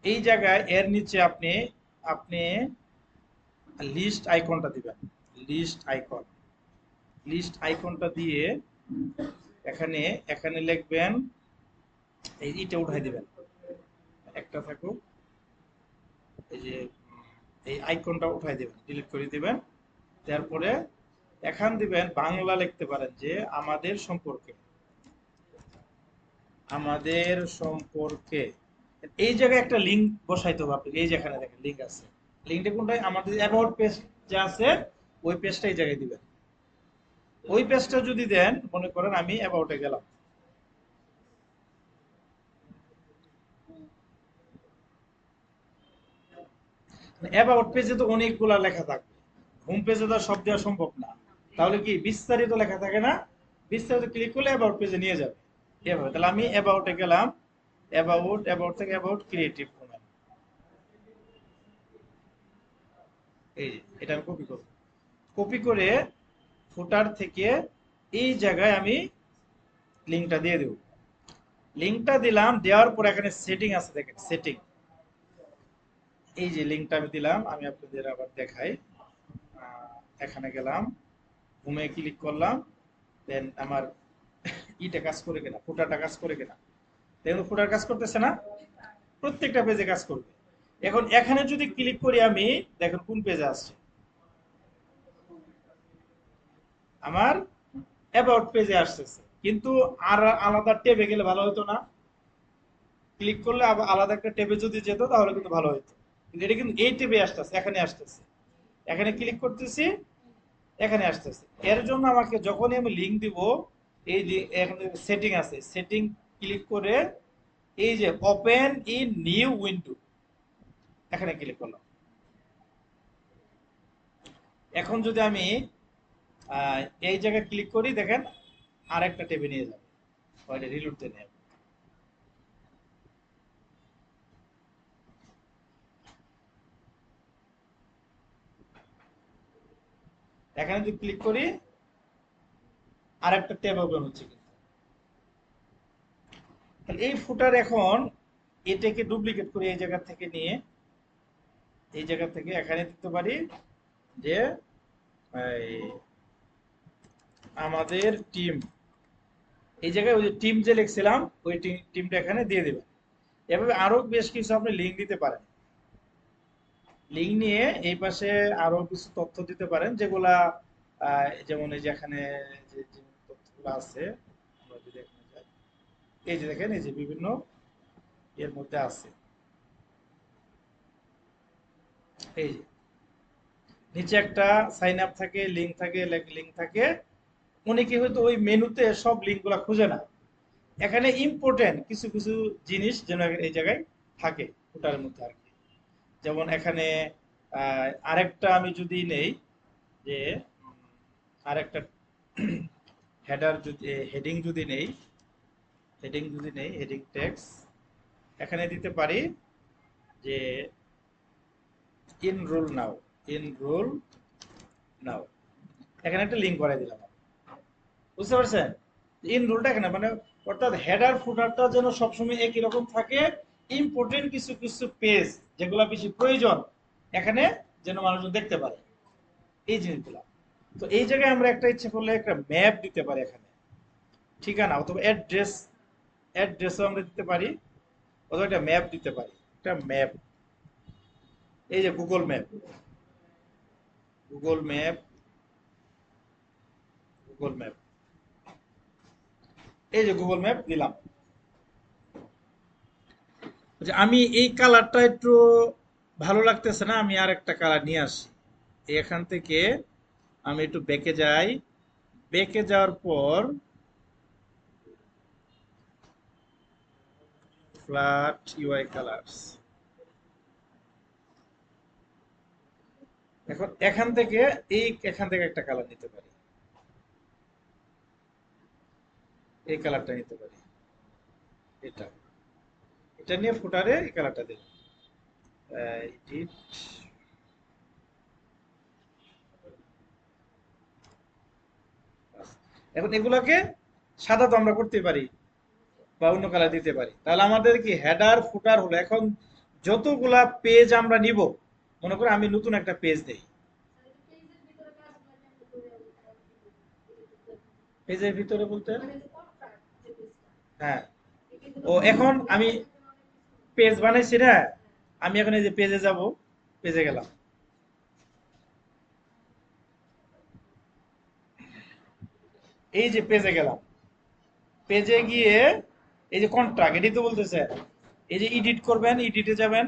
এই জায়গায় এর নিচে আপনি আপনি লিস্ট আইকনটা দিবেন, লিস্ট আইকন, লিস্ট আইকনটা দিয়ে এখানে এখানে লিখবেন, এই ইটা উঠাই দিবেন, একটা থাকুক, এই যে এই আইকনটা উঠাই দিবেন, ডিলিট করে দিবেন। তারপরে এখান দিবেন বাংলা লিখতে পারেন যে আমাদের সম্পর্কে, আমাদের সম্পর্কে। এই জায়গায় একটা লিংক বসাইতে হবে আপনি, এই যেখানে দেখেন লিংক আছে, লিংকটা কোনটায়, আমাদের অ্যাবাউট পেজ যে আছে ওই পেজটা এই জায়গায় দিবেন। ওই পেজটা যদি দেন, মনে করেন আমি অ্যাবাউটে গেলাম, অ্যাবাউট পেজে তো অনেকগুলা লেখা থাকবে, হোম পেজে তো সব দেওয়া সম্ভব না, তাহলে কি বিস্তারিত লেখা থাকে না, বিস্তারিত ক্লিক করলে অ্যাবাউট পেজে নিয়ে যাবে এভাবে। তাহলে আমি অ্যাবাউটে গেলাম, অ্যাবাউট থেকে অ্যাবাউট ক্রিয়েটিভ ওমেন, এই যে এটা আমি কপি করব, কপি করে ফুটার থেকে এই জায়গায় আমি লিংকটা দিয়ে দেব। লিংকটা দিলাম, দেওয়ার পর এখানে সেটিং আছে দেখেন, সেটিং, এই যে লিংকটা আমি দিলাম, আমি আপনাদের আবার দেখাই। এখানে গেলাম, হোমে ক্লিক করলাম, দেন আমার ইটা কাজ করে কিনা, ফুটারটা কাজ করে কিনা, দেখুন ফুটার কাজ করতেছে না, প্রত্যেকটা পেজে কাজ করবে। এখন এখানে যদি ক্লিক করি আমি, দেখেন কোন পেজে আসছে, আমার অ্যাবাউট পেজে আসতেছে, কিন্তু আর আলাদা ট্যাবে গেলে ভালো হতো না, ক্লিক করলে আবার আলাদা একটা ট্যাবে যদি যেত তাহলে কিন্তু ভালো হতো, কিন্তু এটা কিন্তু এই ট্যাবে আসতেছে, এখানে আসতেছে, এখানে ক্লিক করতেছি, এখানে আসতেছে। এর জন্য আমাকে যখনই আমি লিংক দিব, এই এখানে সেটিং আছে, সেটিং ক্লিক করে এই যে ওপেন ইন নিউ উইন্ডো, এখানে ক্লিক করলাম। এখন যদি আমি এই জায়গায় ক্লিক করি, দেখেন আরেকটা ট্যাবে নিয়ে যাবে, ওইটা রিলোড দিয়ে নেব। এখানে যদি ক্লিক করি আরেকটা ট্যাব ওপেন হচ্ছে, কিন্তু তাহলে এই ফুটার এখন এটাকে ডুপ্লিকেট করে এই জায়গা থেকে নিয়ে এই জায়গা থেকে এখানে দিতে পারি যে এই আমাদের টিম, এই জায়গায় ওই যে টিম যে লিখছিলাম ওই টিমটা এখানে দিয়ে দেবেন। এভাবে আরো বেশ কিছু আপনি লিঙ্ক দিতে পারেন, লিঙ্ক নিয়ে এই পাশে আরো কিছু তথ্য দিতে পারেন, যেগুলা যেমন এই যে এখানে যে যে তথ্যগুলো আছে, আমরা যদি এখানে যাই, এই যে দেখেন এই যে বিভিন্ন এর মধ্যে আছে, এই যে নিচে একটা সাইন আপ থাকে, লিঙ্ক থাকে, লিঙ্ক থাকে, অনেকে হয়তো ওই মেনুতে সব লিঙ্কগুলো খুঁজে না, এখানে ইম্পর্টেন্ট কিছু কিছু জিনিস যেন এই জায়গায় থাকে ওটার মধ্যে আর কি। যেমন এখানে আরেকটা আমি যদি নেই যে আরেকটা হেডার, যদি হেডিং যদি নেই, হেডিং টেক্সট এখানে দিতে পারি যে ইনরোল নাও, ইনরোল নাও, এখানে একটা লিঙ্ক করে দিলাম, বুঝতে পারছেন, ইনরোলটা এখানে মানে, অর্থাৎ হেডার ফুটারটা যেন সবসময় একই রকম থাকে, ইম্পর্টেন্ট কিছু কিছু পেজ যেগুলো বেশি প্রয়োজন এখানে যেন মানুষজন দেখতে পারে, এই জিনিসগুলো। তো এই জায়গায় আমরা একটা ইচ্ছে করলে একটা ম্যাপ দিতে পারি এখানে, ঠিকানা অথবা অ্যাড্রেস, অ্যাড্রেসও আমরা দিতে পারি, অথবা একটা ম্যাপ দিতে পারি, একটা ম্যাপ, এই যে Google map, Google map, Google map, এই যে গুগল ম্যাপ দিলাম। যে আমি এই কালারটা একটু ভালো লাগতেছে না, আমি আর একটা কালার নিয়ে আসি, এখান থেকে আমি একটু বেঁকে যাই, বেঁকে যাওয়ার পর ফ্ল্যাট ইউআই কালারস, এখন এখান থেকে এখান থেকে একটা কালার নিতে পারি, এই কালারটা নিতে পারি, এটা এটা নিয়ে ফুটারে এই কালারটা দেব, এডিট, এখন এগুলাকে সাদা তো আমরা করতে পারি বা অন্য কালার দিতে পারি, তাহলে আমাদের কি হেডার ফুটার হলো। এখন যতগুলা পেজ আমরা নিব, মনে করো আমি নতুন একটা পেজ দেই, পেজের ভিতরে বলতে, হ্যাঁ, ও এখন আমি পেজ বানাইছি না, আমি এখন এই যে পেজে যাব, পেজে গেলাম, এই যে পেজে গেলাম, পেজে গিয়ে এই যে কন্ট্রাক্ট এটাই তো বলতেছে, এই যে এডিট করবেন, এডিটে যাবেন,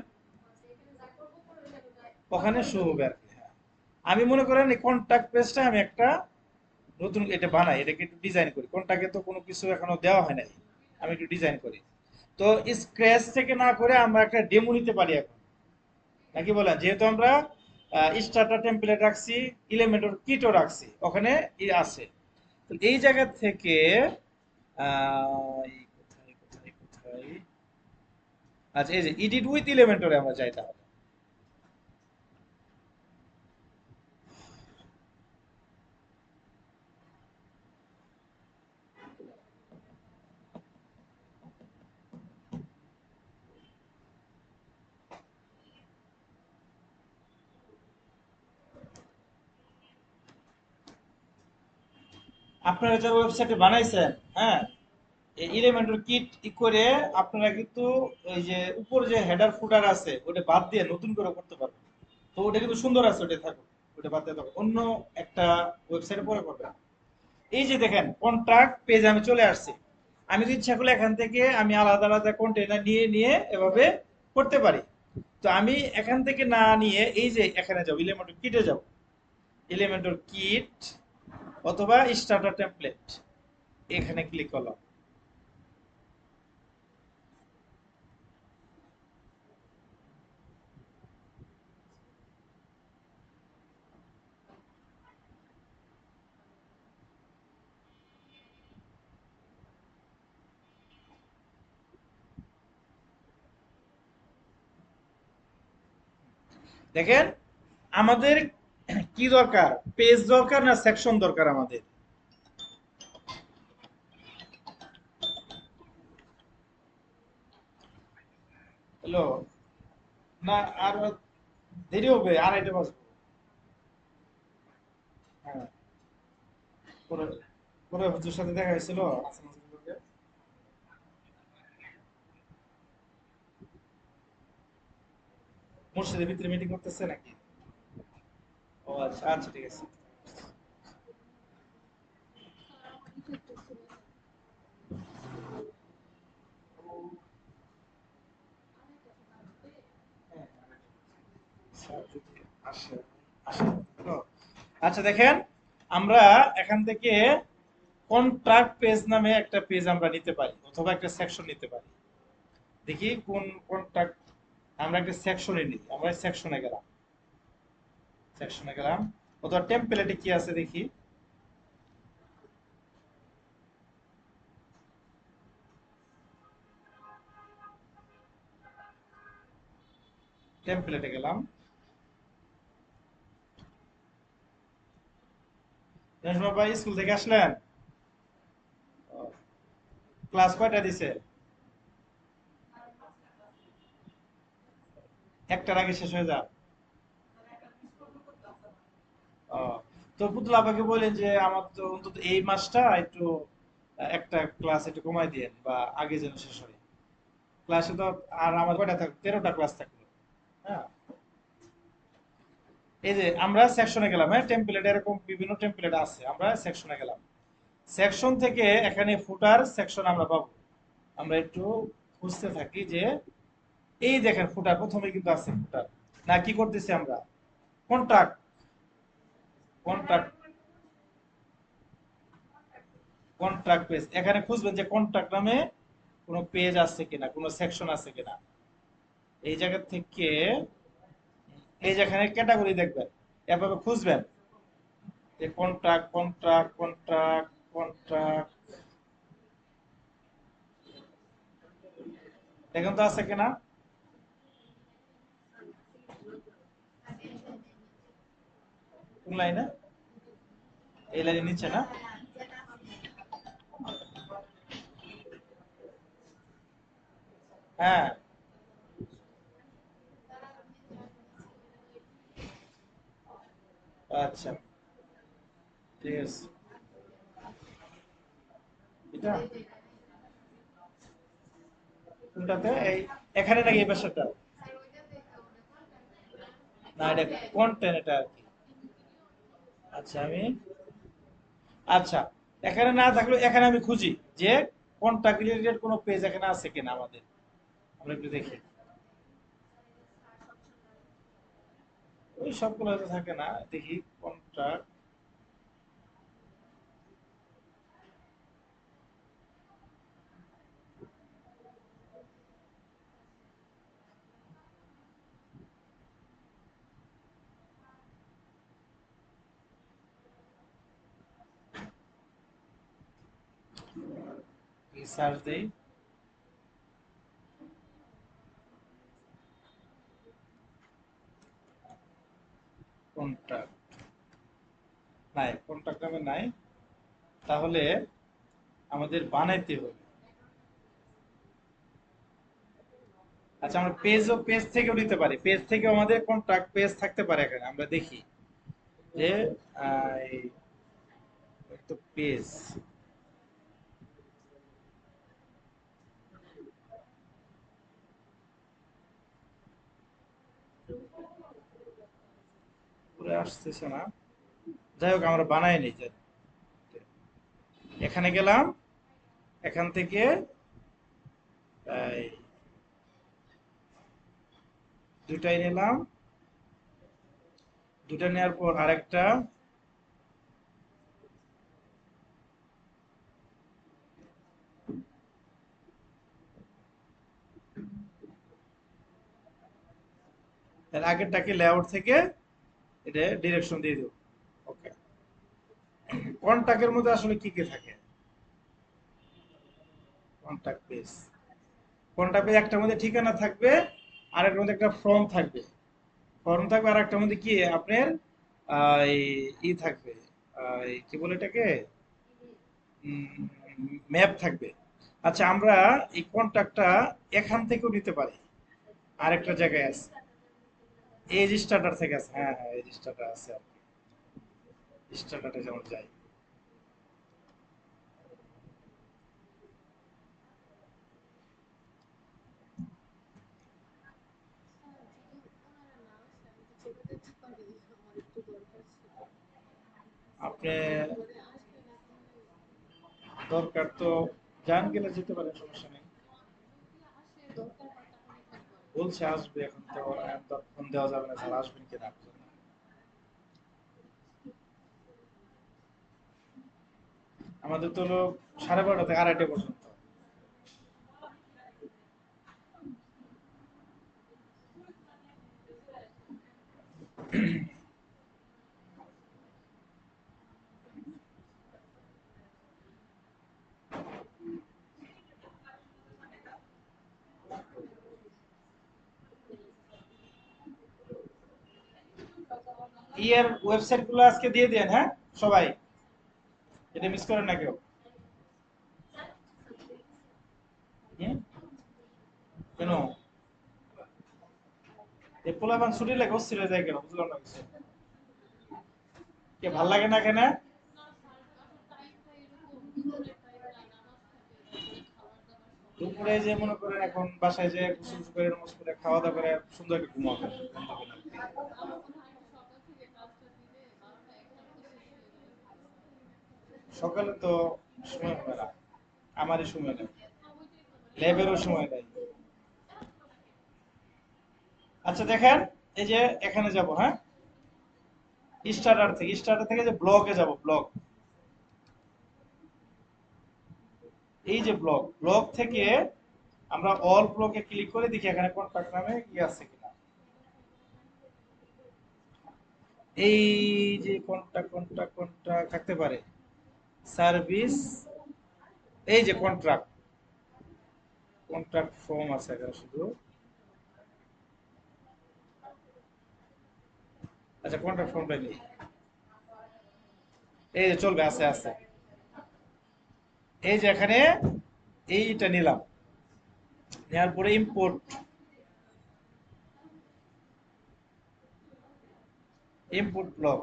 ওখানে শো হবে আর কি। হ্যাঁ। আমি মনে করেন এই কন্ট্যাক্ট পেজটা আমি একটা নতুন এটা বানাই, এটাকে একটু ডিজাইন করি, কন্ট্যাক্টে তো কোনো কিছু এখনো দেওয়া হয় নাই, আমি একটু ডিজাইন করি। তো স্ক্র্যাচ থেকে না করে আমরা একটা ডেমো নিতে পারি এখন, নাকি বলেন? যেহেতু আমরা স্টার্টার টেমপ্লেট রাখছি, এলিমেন্টর কিটও রাখছি, ওখানে আছে। তো এই জায়গা থেকে কোথায় কোথায় কোথায়, আচ্ছা এই যে এডিট উইথ এলিমেন্টরে আমরা যাই তাহলে। আপনারা যে ওয়েবসাইটে বানাইছেন, হ্যাঁ, এলিমেন্টর কিট করে আপনারা কিন্তু ওই যে উপর যে হেডার ফুটার আছে ওটা বাদ দিয়ে নতুন করে করতে পারবেন। তো ওটা কিন্তু সুন্দর আছে, ওটা থাকুক, ওটা বাদ দিয়ে থাকুক, অন্য একটা ওয়েবসাইটে পরে করবেন। এই যে দেখেন কন্ট্রাক্ট পেজ আমি চলে আসছি, আমি যদি ইচ্ছা করলে এখান থেকে আমি আলাদা আলাদা কন্টেনার নিয়ে নিয়ে এভাবে করতে পারি। তো আমি এখান থেকে না নিয়ে এই যে এখানে যাবো, এলিমেন্টর কিটে যাব, এলিমেন্টর কিট অথবা স্টার্টার টেমপ্লেট, এখানে ক্লিক করলাম। দেখেন আমাদের কি দরকার, পেজ দরকার না সেকশন দরকার আমাদের? হ্যালো, না আর দেরি হবে, আড়াইটে বাজবে। হ্যাঁ, পরে পরে হুজুর সাথে দেখা হয়েছিল, হাসান হুজুরকে। মসজিদের ভিতরে মিটিং করতেছে নাকি? ও আচ্ছা, আচ্ছা ঠিক আছে। হ্যাঁ, স্যার যদি আসে, আসে তো। আচ্ছা দেখেন, আমরা এখান থেকে কন্ট্রাক্ট পেজ নামে একটা পেজ আমরা নিতে পারি, অথবা একটা সেকশন নিতে পারি। দেখি কোন কন্ট্রাক্ট, আমরা একটা সেকশনে নিই, আমরা সেকশনে গেলাম, সেকশনে গেলাম, অথবা টেমপ্লেটে কি আছে দেখি। টেমপ্লেটে গেলাম। জানিস ভাই স্কুল থেকে আসলেন? ক্লাস কয়টা দিছে? একটার আগে শেষ হয়ে যায়? ও, তো পুতুল আপাকে বলেন যে আমার তো অন্তত এই মাসটা একটু একটা ক্লাস একটু কমাই দিয়েন, বা আগে যেন শেষ হয় ক্লাসে। তো আর আমার কয়টা থাকবে, 13টা ক্লাস থাকলো। হ্যাঁ, এই যে আমরা সেকশনে গেলাম, হ্যাঁ, টেমপ্লেট এরকম বিভিন্ন টেমপ্লেট আছে, আমরা সেকশনে গেলাম। সেকশন থেকে এখানে ফুটার সেকশন আমরা পাবো। আমরা একটু খুঁজতে থাকি যে এই দেখেন ফুটার প্রথমে কিন্তু আছে ফুটার। না কি করতেছি আমরা, কন্টাক্ট, কন্টাক্ট, কন্ট্রাক্ট পেজ, এখানে খুঁজবেন যে কন্ট্রাক্ট নামে কোনো পেজ আছে কিনা, কোনো সেকশন আছে কিনা। এই জায়গা থেকে এই যেখানে ক্যাটাগরি দেখবেন, এভাবে খুঁজবেন যে কন্ট্রাক্ট কন্ট্রাক্ট কন্ট্রাক্ট কন্ট্রাক্ট, দেখুন তো আছে কিনা। কোন লাইনে? এই লাইনে নিচে না? হ্যাঁ, আচ্ছা ঠিক আছে। এটা কোনটাতে, এই এখানে নাকি এই পাশেরটা? না এটা কন্টেন্ট, এটা আর কি। আচ্ছা আমি, আচ্ছা এখানে না থাকলে এখানে আমি খুঁজি যে কন্টাক্ট রিলেটেড কোনো পেজ এখানে আছে কিনা আমাদের, আমরা একটু দেখি। ওই সবগুলো হয়তো থাকে না, দেখি কন্টাক্ট। সার্চ দেই, কন্টাক্ট নাই, কন্টাক্ট নামে নাই। তাহলে আমাদের বানাইতে হবে। আচ্ছা, আমরা পেজ থেকেও নিতে পারি, পেজ থেকেও আমাদের কন্টাক্ট পেজ থাকতে পারে এখানে, আমরা দেখি যে এই তো পেজ, পুরো আসতেছে না। যাই হোক, আমরা বানাই নি। এখানে গেলাম, এখান থেকে এই দুটাই নিলাম, দুটা নেওয়ার পর আরেকটা, এর আগেরটাকে লেআউট থেকে এটা ডিরেকশন দিয়ে দেবো। ওকে, কন্টাক্টের মধ্যে আসলে কি কি থাকে? কন্টাক্ট পেজ, কন্টাক্ট পেজ একটার মধ্যে ঠিকানা থাকবে, আরেকটার মধ্যে একটা ফর্ম থাকবে, ফর্ম থাকবে, আর একটার মধ্যে কি আপনার ই থাকবে, কি বলে এটাকে, ম্যাপ থাকবে। আচ্ছা, আমরা এই কন্টাক্টটা এখান থেকেও নিতে পারি, আরেকটা জায়গায় আছে, এজ স্টার্টার থেকে আছে। হ্যাঁ হ্যাঁ, এজ স্টার্টার আছে আর কি, স্টার্টারে যেমন যাই। আপনি দরকার তো যান, গেলে যেতে পারেন, সমস্যা নেই। বলছে আসবে, এখন তো ফোন দেওয়া যাবে না, স্যার আসবেন কিনা। আমাদের তো হলো 12:30 থেকে 2:30 পর্যন্ত। ইয়ের ওয়েবসাইট গুলো আজকে দিয়ে দেন, হ্যাঁ সবাই, এটা মিস করেন না কেউ। হুম? কেন এই পোলাপান ছুটি লেগে অস্থির হয়ে যায় কেন, বুঝলাম না কিছু। কে ভাল লাগে না কেন? দুপুরে যে মনে করেন এখন বাসায় যে গোসল করে নামাজ পড়ে খাওয়া দাওয়া করে সুন্দর একটা ঘুমাবেন, সকালে তো সময় হবে না, আমারই সময় নেই, ল্যাবেরও সময় নেই। আচ্ছা দেখেন, এই যে এখানে যাব, হ্যাঁ, স্টার্টার থেকে যে ব্লগে যাব, ব্লগ, এই যে ব্লগ, ব্লগ থেকে আমরা অল ব্লগে ক্লিক করে দেখি এখানে কন্টাক্ট নামে কি আছে কিনা। এই যে কন্টাক্ট কন্টাক্ট কন্টাক্ট থাকতে পারে, সার্ভিস, এই যে কন্ট্রাক্ট, কন্ট্রাক্ট ফর্ম আছে এখানে শুধু। আচ্ছা, কন্ট্রাক্ট ফর্মটা নেই, এই যে চলবে, আছে আছে, এই যে এখানে এইটা নিলাম, নেওয়ার পরে ইম্পোর্ট, ইম্পোর্ট ব্লক,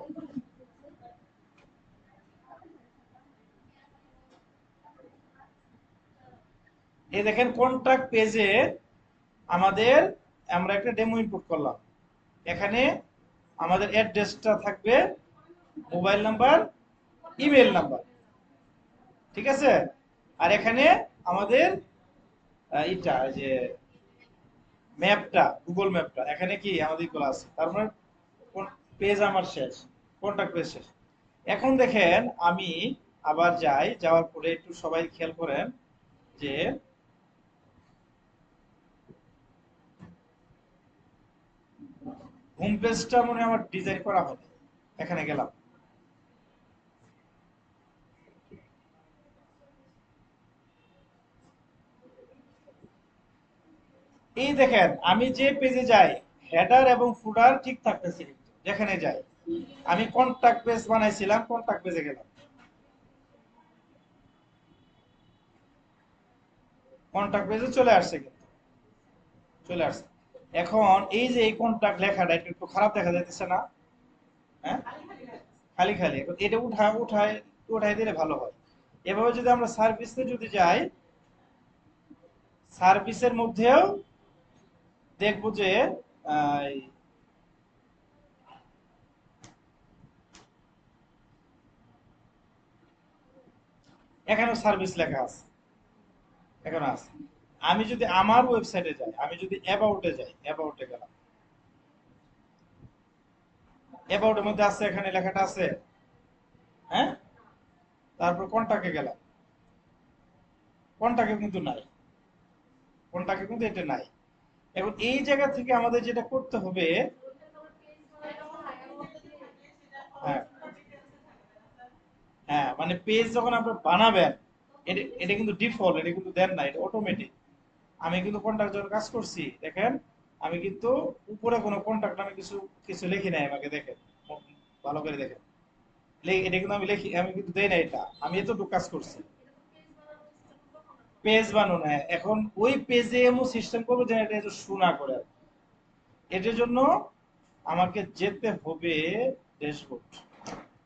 এই দেখেন কন্ট্রাক্ট পেজে আমাদের, আমরা একটা ডেমো ইনপুট করলাম, এখানে আমাদের অ্যাড্রেসটা থাকবে, মোবাইল নাম্বার, ইমেল নাম্বার, ঠিক আছে। আর এখানে আমাদের এটা যে ম্যাপটা, গুগল ম্যাপটা, এখানে কি আমাদের গুলো আছে। তার মানে কোন পেজ আমার শেষ, কন্টাক্ট পেজ শেষ। এখন দেখেন আমি আবার যাই, যাওয়ার পরে একটু সবাই খেয়াল করেন যে হোম পেজটা মনে হয় আমার ডিজাইন করা হয়নি। এখানে গেলাম, এই দেখেন আমি যে পেজে যাই হেডার এবং ফুটার ঠিক থাকতেছে, কিন্তু যেখানে যাই আমি কন্টাক্ট পেজ বানাইছিলাম, কন্টাক্ট পেজে গেলাম, কন্টাক্ট পেজে চলে আসছে, কিন্তু চলে আসছে। এখন এই যে এই কন্টাক্ট লেখাটা এটা একটু খারাপ দেখা যাইতেছে না? হ্যাঁ, খালি খালি। এখন এটা উঠায় দিলে ভালো হয়। এভাবে যদি আমরা সার্ভিসে যদি যাই, সার্ভিসের মধ্যেও দেখবো যে আহ, এখানেও সার্ভিস লেখা আছে, এখানে আছে। আমি যদি আমার ওয়েবসাইটে যাই, আমি যদি অ্যাবাউটে যাই, অ্যাবাউটে গেলাম, অ্যাবাউটের মধ্যে আছে, এখানে লেখাটা আছে। হ্যাঁ, তারপর কন্টাক্টে গেলাম, কন্টাক্টে কিন্তু নাই, কন্টাক্টে কিন্তু এটা নাই। এখন এই জায়গা থেকে আমাদের যেটা করতে হবে, হ্যাঁ হ্যাঁ, মানে পেজ যখন আপনি বানাবেন, এটা এটা কিন্তু ডিফল্ট, এটা কিন্তু দেন না, এটা অটোমেটিক। আমি কিন্তু কন্টাক্ট যখন কাজ করছি দেখেন, আমি কিন্তু উপরে কোনো কন্টাক্ট নামে কিছু কিছু লিখি নাই, আমাকে দেখেন ভালো করে দেখেন। এটা কিন্তু আমি লিখি, আমি কিন্তু দেই না, এটা আমি এতটুকু কাজ করছি। পেজ বানানো, হ্যাঁ। এখন ওই পেজে এমন সিস্টেম করবো যেন এটা একটু শু না করে। এটার জন্য আমাকে যেতে হবে ড্যাশবোর্ড।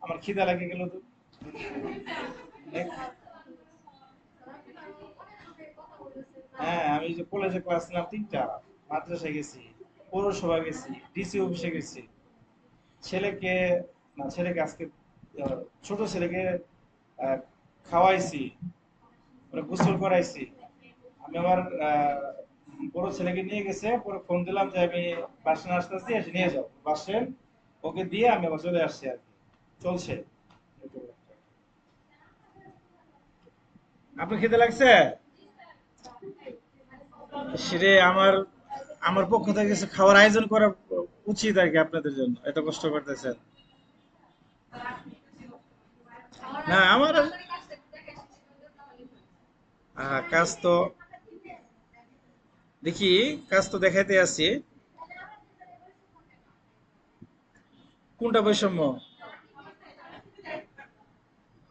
আমার খিদা লাগে গেল তো। হ্যাঁ, আমি যে কলেজে ক্লাস নিলাম তিনটা, মাদ্রাসায় গেছি, পৌরসভা গেছি, ডিসি অফিসে গেছি, ছেলেকে, না ছেলেকে আজকে আহ, ছোট ছেলেকে আহ, খাওয়াইছি, ওরা গোসল করাইছি। আমি আমার বড় ছেলেকে নিয়ে গেছে, পরে ফোন দিলাম যে আমি বাসে আসতেছি, এসে নিয়ে যাও বাসে, ওকে দিয়ে আমি আবার চলে আসছি আর কি। চলছে। আপনার খেতে লাগছে? সেরে আমার আমার পক্ষ থেকে কিছু খাওয়ার আয়োজন করা উচিত আর কি, আপনাদের জন্য এত কষ্ট করতেছেন। না আমার কাজ তো দেখি, কাজ তো দেখাইতে আছি। কোনটা বৈষম্য?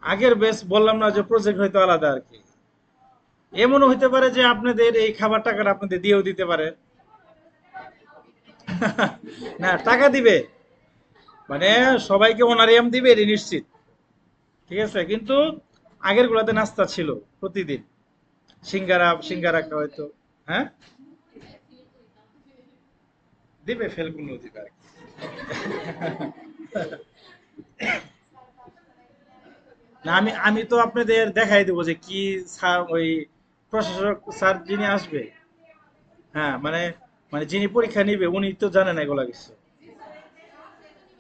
আগের বেশ বললাম না যে প্রজেক্ট হয়তো আলাদা আর কি। এমনও হইতে পারে যে আপনাদের এই খাবার টাকাটা আপনাদের দিয়েও দিতে পারে। না, টাকা দিবে, মানে সবাইকে অনারিয়াম দিবে এটি নিশ্চিত। ঠিক আছে, কিন্তু আগের গুলাতে নাস্তা ছিল প্রতিদিন, সিঙ্গারা সিঙ্গারা হয়তো। হ্যাঁ, দিবে, ফেলগুলো দিবে আর কি। না, আমি আমি তো আপনাদের দেখাই দেবো যে কি স্যার, ওই প্রশাসক স্যার যিনি আসবে, হ্যাঁ মানে, মানে যিনি পরীক্ষা নিবে উনি তো জানেন এগুলা কিছু,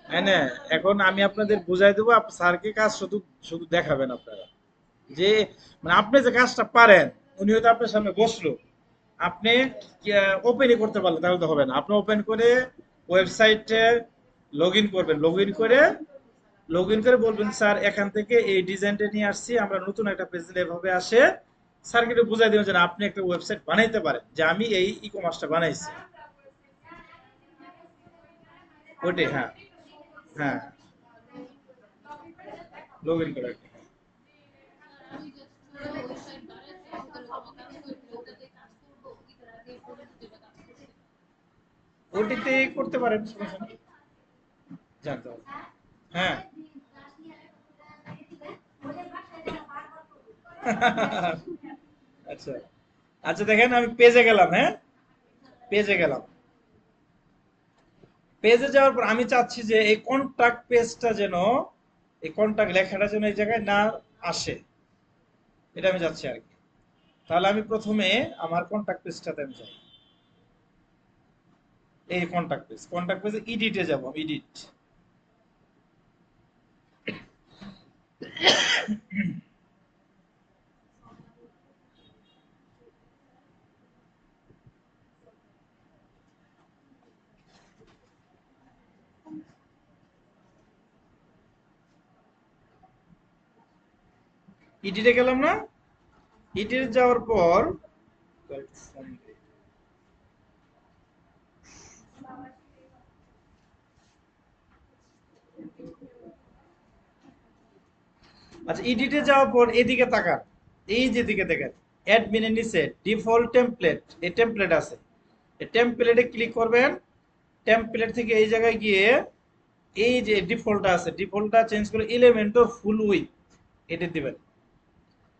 তাই না? এখন আমি আপনাদের বুঝাই দেবো, স্যারকে কাজ শুধু শুধু দেখাবেন আপনারা, যে মানে আপনি যে কাজটা পারেন, উনি হয়তো আপনার সামনে বসলো, আপনি ওপেনই করতে পারলে তাহলে তো হবে না। আপনি ওপেন করে ওয়েবসাইটে লগ ইন করবেন, লগ ইন করে বলবেন স্যার এখান থেকে এই ডিজাইনটা নিয়ে আসছি, আমরা নতুন একটা পেজ এভাবে আসে। স্যারকে একটু বুঝাই দেবেন যে না, আপনি একটা ওয়েবসাইট বানাইতে পারেন, যে আমি এই ই কমার্সটা বানাইছি। ওইটাই, হ্যাঁ হ্যাঁ, লগ ইন করে একটা, ওটিতে করতে পারেন, সমস্যা নেই, জানতে হবে। হ্যাঁ। আচ্ছা, আচ্ছা দেখেন আমি পেজে গেলাম, হ্যাঁ পেজে গেলাম, পেজে যাওয়ার পর আমি চাচ্ছি যে এই কন্টাক্ট পেজটা যেন, এই কন্টাক্ট লেখাটা যেন এই জায়গায় না আসে। এটা আমি যাচ্ছি আর কি। তাহলে আমি প্রথমে আমার কন্টাক্ট পেজটাতে আমি যাই, এই কন্টাক্ট পেজে এডিটে যাব, এডিট। এডিটে গেলাম না, এডিটে যাওয়ার পর আচ্ছা, এডিটে যাওয়ার পর এদিকে তাকান, এই যে দিকে দেখেন অ্যাডমিনের নিচে ডিফল্ট টেমপ্লেট, এই টেমপ্লেট আছে, এই টেমপ্লেটে ক্লিক করবেন। টেমপ্লেট থেকে এই জায়গায় গিয়ে এই যে ডিফল্টটা আছে, ডিফল্টটা চেঞ্জ করে এলিমেন্টর ফুল উইথ এটা দিবেন,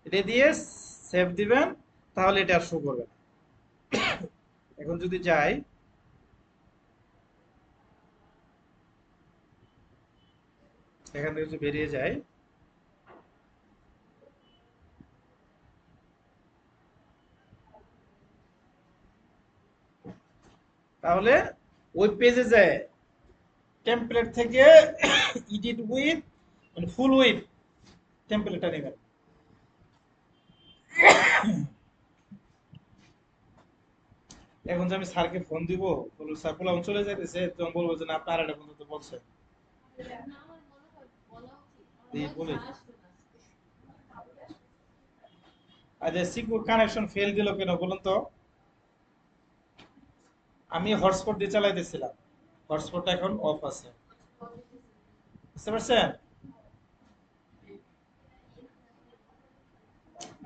এটা দিয়ে সেভ দিবেন, তাহলে এটা আর শো করবে না। এখন যদি যাই, এখান থেকে যদি বেরিয়ে যায়, তাহলে ওই পেজে যায় টেমপ্লেট থেকে এডিট উইথ মানে ফুল উইথ টেমপ্লেটটা নেবেন। এখন যে আমি স্যারকে ফোন দিব, বলবো স্যার পোলাও চলে যাইতেছে, তখন বলবো যে না আপনি আর একটা বন্ধু তো বলছেন, এই বলে আচ্ছা সিকিউর কানেকশন ফেল দিল কেন বলুন তো? আমি হটস্পট দিয়ে চালাইতেছিলাম, হটস্পটটা এখন অফ আছে, বুঝতে পারছেন?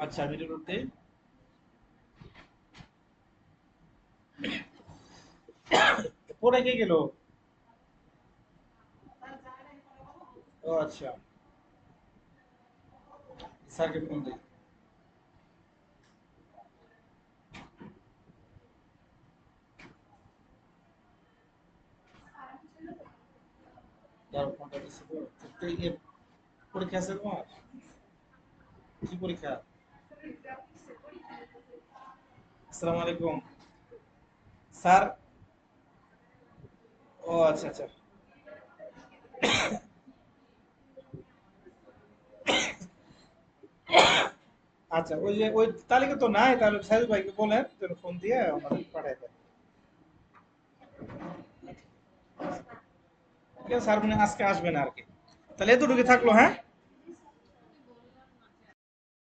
আচ্ছা আমি রিলোড দিই। পরে কে গেল? ও আচ্ছা, স্যারকে ফোন দিই। যার ফোনটা দিচ্ছে তো, তো এই পরীক্ষা আছে তোমার? কি পরীক্ষা? আসসালামু আলাইকুম স্যার। ও আচ্ছা আচ্ছা। আচ্ছা ওই যে ওই তালিকা তো নাই, তাহলে সাহেব ভাইকে বলেন যেন ফোন দিয়ে আমাদের পাঠাই দেন। ঠিক আছে, স্যার মানে আজকে আসবেন আর কি। তাহলে এতটুকু থাকলো, হ্যাঁ।